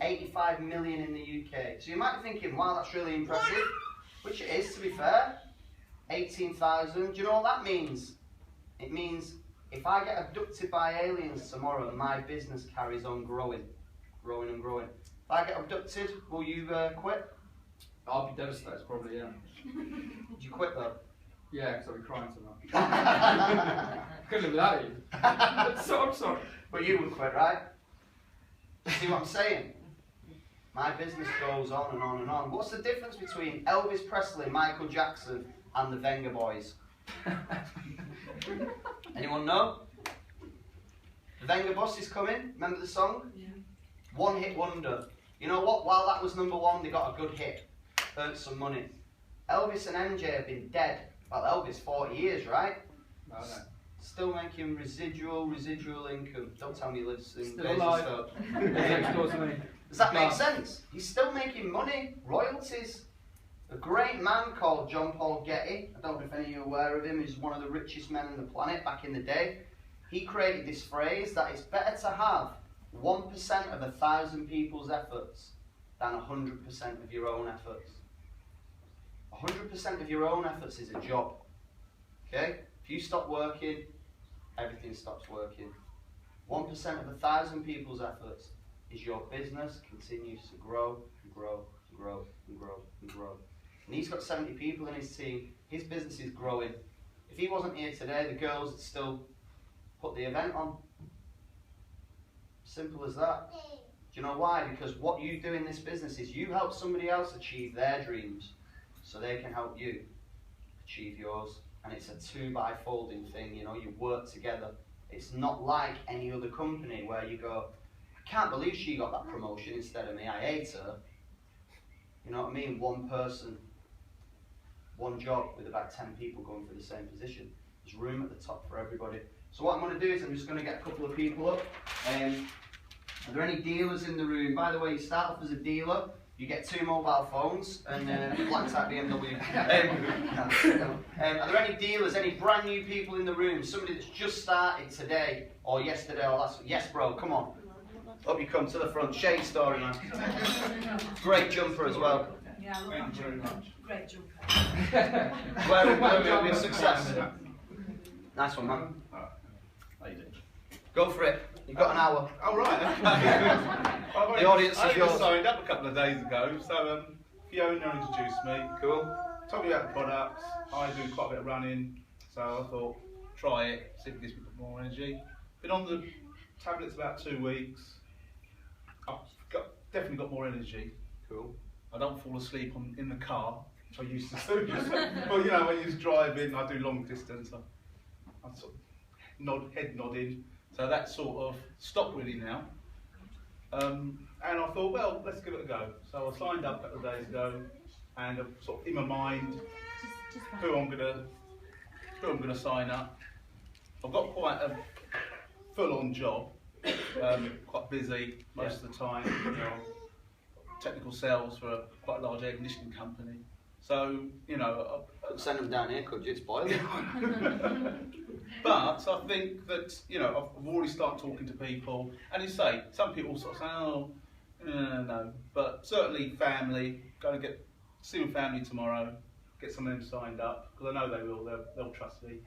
85 million in the UK. So you might be thinking, wow, that's really impressive. Which it is, to be fair. 18,000. Do you know what that means? It means if I get abducted by aliens tomorrow, my business carries on growing. Growing and growing. If I get abducted, will you quit? I'll be devastated, probably, yeah. Would you quit though? Yeah, because I'll be crying tonight. Couldn't live without you. I'm sorry. But you would quit, right? See what I'm saying? My business goes on and on and on. What's the difference between Elvis Presley, Michael Jackson, and the Venga Boys? Anyone know? The Venga Bus is coming. Remember the song? Yeah. One hit wonder. You know what? While that was #1, they got a good hit. Earned some money. Elvis and MJ have been dead. Well, Elvis 40 years, right? No, no. Still making residual income. Don't tell me he lives in Still alive. Basingstoke. Next door to me. Does that make sense? He's still making money, royalties. A great man called John Paul Getty, I don't know if any of you are aware of him, he's one of the richest men on the planet back in the day. He created this phrase that it's better to have 1% of 1,000 people's efforts than 100% of your own efforts. 100% of your own efforts is a job. Okay? If you stop working, everything stops working. 1% of 1,000 people's efforts is your business continues to grow and grow and grow and grow and grow. And he's got 70 people in his team. His business is growing. If he wasn't here today, the girls would still put the event on. Simple as that. Do Do you know why? Because what you do in this business is you help somebody else achieve their dreams so they can help you achieve yours. And it's a 2-by-folding thing, you know, you work together. It's not like any other company where you go, I can't believe she got that promotion instead of me, I hate her. You know what I mean? One person, one job with about 10 people going for the same position. There's room at the top for everybody. So what I'm going to do is I'm just going to get a couple of people up. Are there any dealers in the room? By the way, you start off as a dealer, you get 2 mobile phones and black type BMW. Are there any dealers, any brand new people in the room? Somebody that's just started today or yesterday or last week? Yes, bro, come on. Up you come to the front. Shade story, man. Great jumper as well. Yeah, I love Thank that you very jumper. much. Great jumper. Where will be a success? Nice one, man. How you doing? Go for it. You've got an hour. Oh, right. The audience is I yours. signed up a couple of days ago, so Fiona introduced me. Cool. Told me about the products. I do quite a bit of running, so I thought, try it, see if it gives me a bit more energy. Been on the tablets about 2 weeks. I've definitely got more energy. Cool. I don't fall asleep in the car, which I used to do. Well, you know, when you're driving, I do long distance. I sort of head nodding. So that sort of stopped really now. And I thought, well, let's give it a go. So I signed up a couple of days ago, and I'm sort of in my mind who I'm gonna sign up. I've got quite a full-on job, quite busy most of the time. You know, technical sales for quite a large air conditioning company. So, you know, Send them down here, could you? It's boiling. but I think that, you know, I've already started talking to people, and you say, some people sort of say, oh, no, but certainly family, going to see my family tomorrow, get some of them signed up, because I know they will, they'll trust me.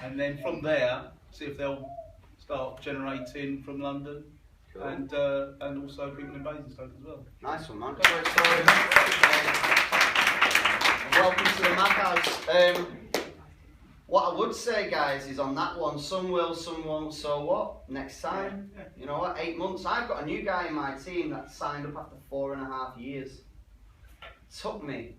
And then from there, see if they'll start generating from London, Cool. and also people in Basingstoke as well. Nice one, man. Great story. Welcome to the Madhouse. What I would say, guys, is on that one, some will, some won't, so what? Next time, you know what, 8 months. I've got a new guy in my team that signed up after 4.5 years. Took me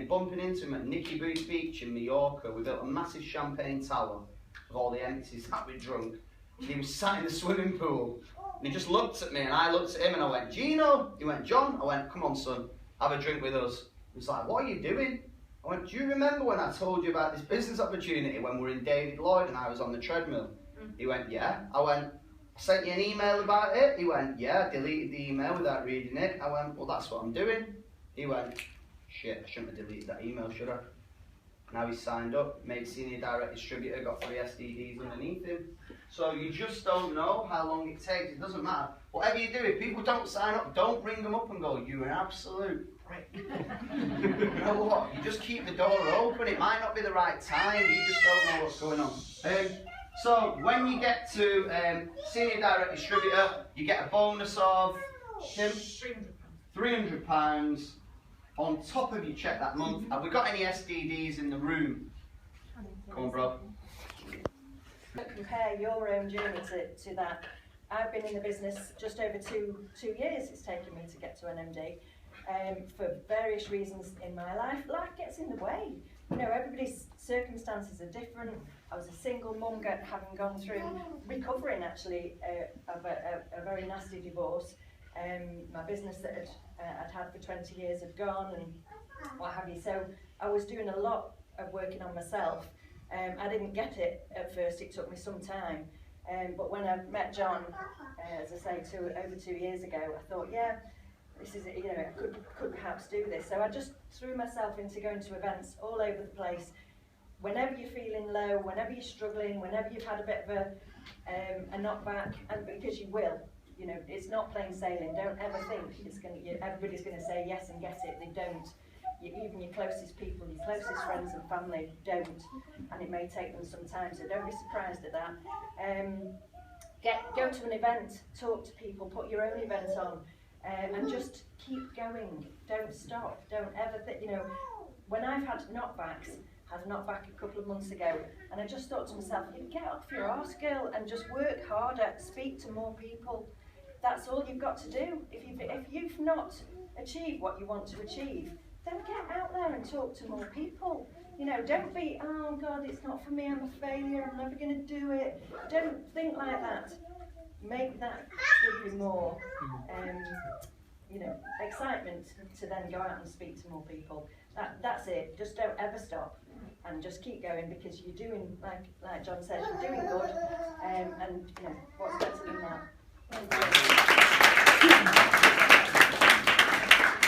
bumping into him at Nicky Booth Beach in Mallorca. We built a massive champagne tower with all the empties that we drunk. He was sat in the swimming pool and he just looked at me and I looked at him and I went, Gino? He went, John? I went, come on, son, have a drink with us. He was like, what are you doing? I went, do you remember when I told you about this business opportunity when we were in David Lloyd and I was on the treadmill? He went, yeah. I went, I sent you an email about it? He went, yeah, I deleted the email without reading it. I went, well, that's what I'm doing. He went, shit, I shouldn't have deleted that email, should I? Now he's signed up, made senior direct distributor, got 3 SDDs underneath him. So you just don't know how long it takes. It doesn't matter. Whatever you do, if people don't sign up, don't ring them up and go, you're an absolute prick. You know what? You just keep the door open. It might not be the right time. You just don't know what's going on. So when you get to senior direct distributor, you get a bonus of £300 on top of your check that month. Have we got any SDDs in the room? Come on, bro. Compare your own journey to that. I've been in the business just over two years it's taken me to get to an MD. For various reasons in my life, life gets in the way. You know, everybody's circumstances are different. I was a single mum having gone through, recovering actually, of a very nasty divorce. My business that I'd had for 20 years had gone and what have you. So I was doing a lot of working on myself. I didn't get it at first, it took me some time. But when I met John, as I say, over 2 years ago, I thought, yeah, this is it, you know, I could perhaps do this. So I just threw myself into going to events all over the place. Whenever you're feeling low, whenever you're struggling, whenever you've had a bit of a knockback, and because you will, you know, it's not plain sailing. Don't ever think everybody's going to say yes and get it. They don't. Even your closest people, your closest friends and family don't, and it may take them some time. So don't be surprised at that. Go to an event, talk to people, put your own event on, and just keep going. Don't stop. Don't ever think. You know, when I've had knockbacks. Had a knockback a couple of months ago, and I just thought to myself, you get off your arse, girl, and just work harder, speak to more people. that's all you've got to do. If you've not achieved what you want to achieve, then get out there and talk to more people. You know, don't be, oh God, it's not for me, I'm a failure, I'm never going to do it. Don't think like that. Make that give you more, you know, excitement to then go out and speak to more people. That's it. Just don't ever stop, and just keep going, because you're doing, like John said, you're doing good, and you know, what's better than that?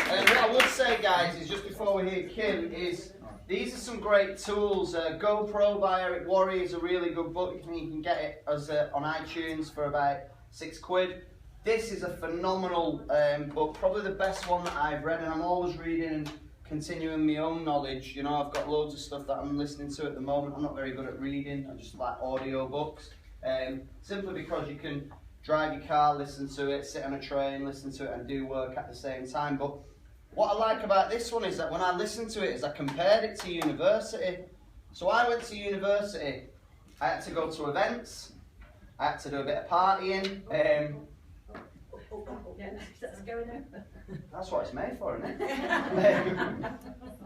What I would say, guys, is just before we hear Kim, is these are some great tools. GoPro by Eric Worre is a really good book. You can get it as on iTunes for about £6. This is a phenomenal book, probably the best one that I've read, and I'm always reading and continuing my own knowledge. You know, I've got loads of stuff that I'm listening to at the moment. I'm not very good at reading. I just like audio books, simply because you can drive your car, listen to it, sit on a train, listen to it, and do work at the same time. But what I like about this one is that when I listened to it, is I compared it to university. So I went to university. I had to go to events. I had to do a bit of partying. That's going over. That's what it's made for, isn't it?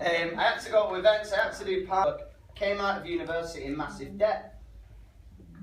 I had to go to events. I had to do party. I came out of university in massive debt.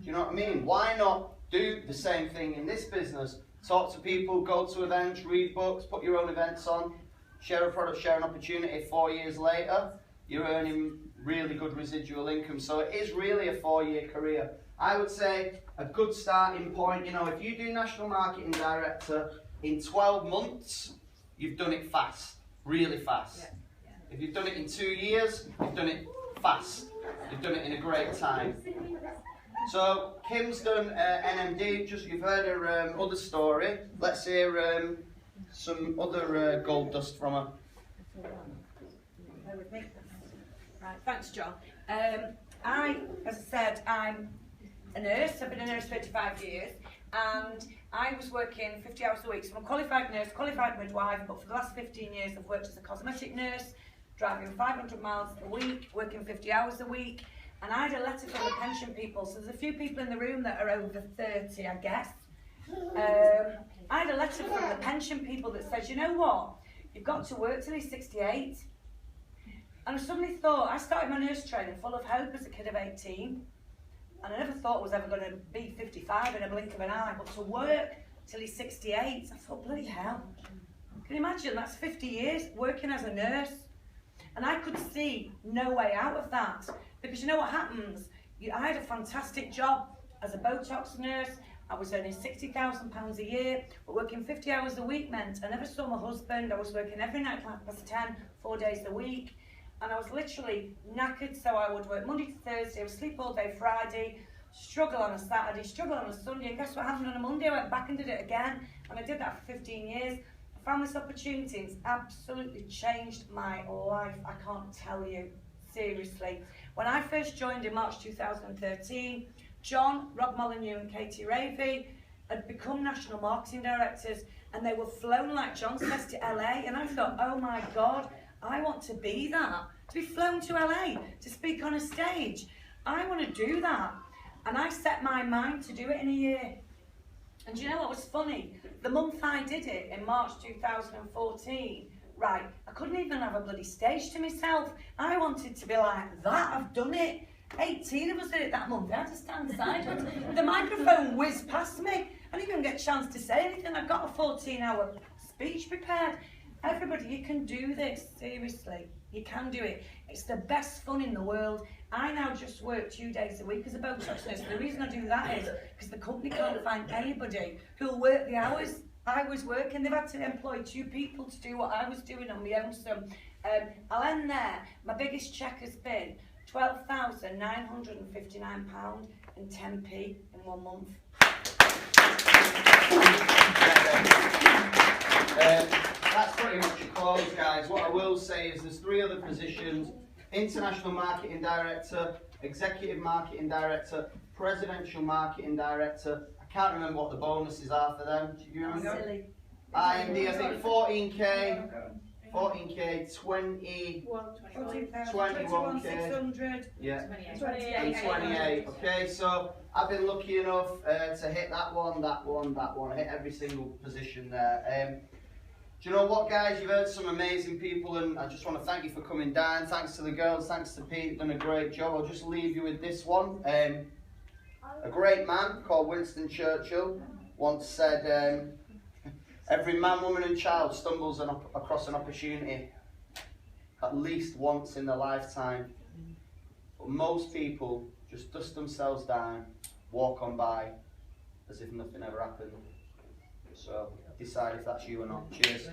Do you know what I mean? Why not do the same thing in this business? Talk to people, go to events, read books, put your own events on, share a product, share an opportunity. 4 years later, you're earning really good residual income. So it is really a 4-year career. I would say a good starting point, you know, if you do National Marketing Director in 12 months, you've done it fast, really fast. Yeah. Yeah. If you've done it in 2 years, you've done it fast. You've done it in a great time. So Kim's done NMD, just you've heard her other story. Let's hear some other gold dust from her. Bear with me. Right, thanks, John. As I said, I'm a nurse. I've been a nurse 35 years, and I was working 50 hours a week. So I'm a qualified nurse, qualified midwife, but for the last 15 years I've worked as a cosmetic nurse, driving 500 miles a week, working 50 hours a week. And I had a letter from the pension people, so there's a few people in the room that are over 30, I guess. I had a letter from the pension people that says, you know what, you've got to work till you're 68. And I suddenly thought, I started my nurse training full of hope as a kid of 18, and I never thought I was ever going to be 55 in a blink of an eye, but to work till he's 68, I thought, bloody hell. Can you imagine, that's 50 years working as a nurse? And I could see no way out of that. Because you know what happens? I had a fantastic job as a Botox nurse. I was earning £60,000 a year, but working 50 hours a week meant I never saw my husband. I was working every night past 10, 4 days a week. And I was literally knackered, so I would work Monday to Thursday, I would sleep all day Friday, struggle on a Saturday, struggle on a Sunday, and guess what happened on a Monday? I went back and did it again, and I did that for 15 years. I found this opportunity, it's absolutely changed my life, I can't tell you, seriously. When I first joined in March 2013, John, Rob Molyneux and Katie Ravey had become national marketing directors, and they were flown, like John says, to LA, and I thought, oh my God, I want to be that, to be flown to LA, to speak on a stage. I want to do that. And I set my mind to do it in a year. And do you know what was funny? The month I did it, in March 2014, right, I couldn't even have a bloody stage to myself. I wanted to be like, that, I've done it. 18 of us did it that month. I had to stand sideways. The microphone whizzed past me. I didn't even get a chance to say anything. I got a 14-hour speech prepared. Everybody, you can do this, seriously. You can do it. It's the best fun in the world. I now just work 2 days a week as a Botox nurse. The reason I do that is because the company can't find anybody who'll work the hours I was working. They've had to employ 2 people to do what I was doing on my own. So I'll end there. My biggest cheque has been £12,959 and 10p in 1 month. That's pretty much a close, guys. What I will say is there's 3 other positions: International Marketing Director, Executive Marketing Director, Presidential Marketing Director. I can't remember what the bonuses are for them. Do you remember? Silly. IMD, I think 14k, 14k, 20, 21,600. yeah, 28. and 28. Okay, so I've been lucky enough to hit that one, hit every single position there. Do you know what, guys? You've heard some amazing people, and I just want to thank you for coming down. Thanks to the girls, thanks to Pete, you've done a great job. I'll just leave you with this one. A great man called Winston Churchill once said, every man, woman and child stumbles across an opportunity at least once in their lifetime. But most people just dust themselves down, walk on by as if nothing ever happened. So decide if that's you or not. Cheers.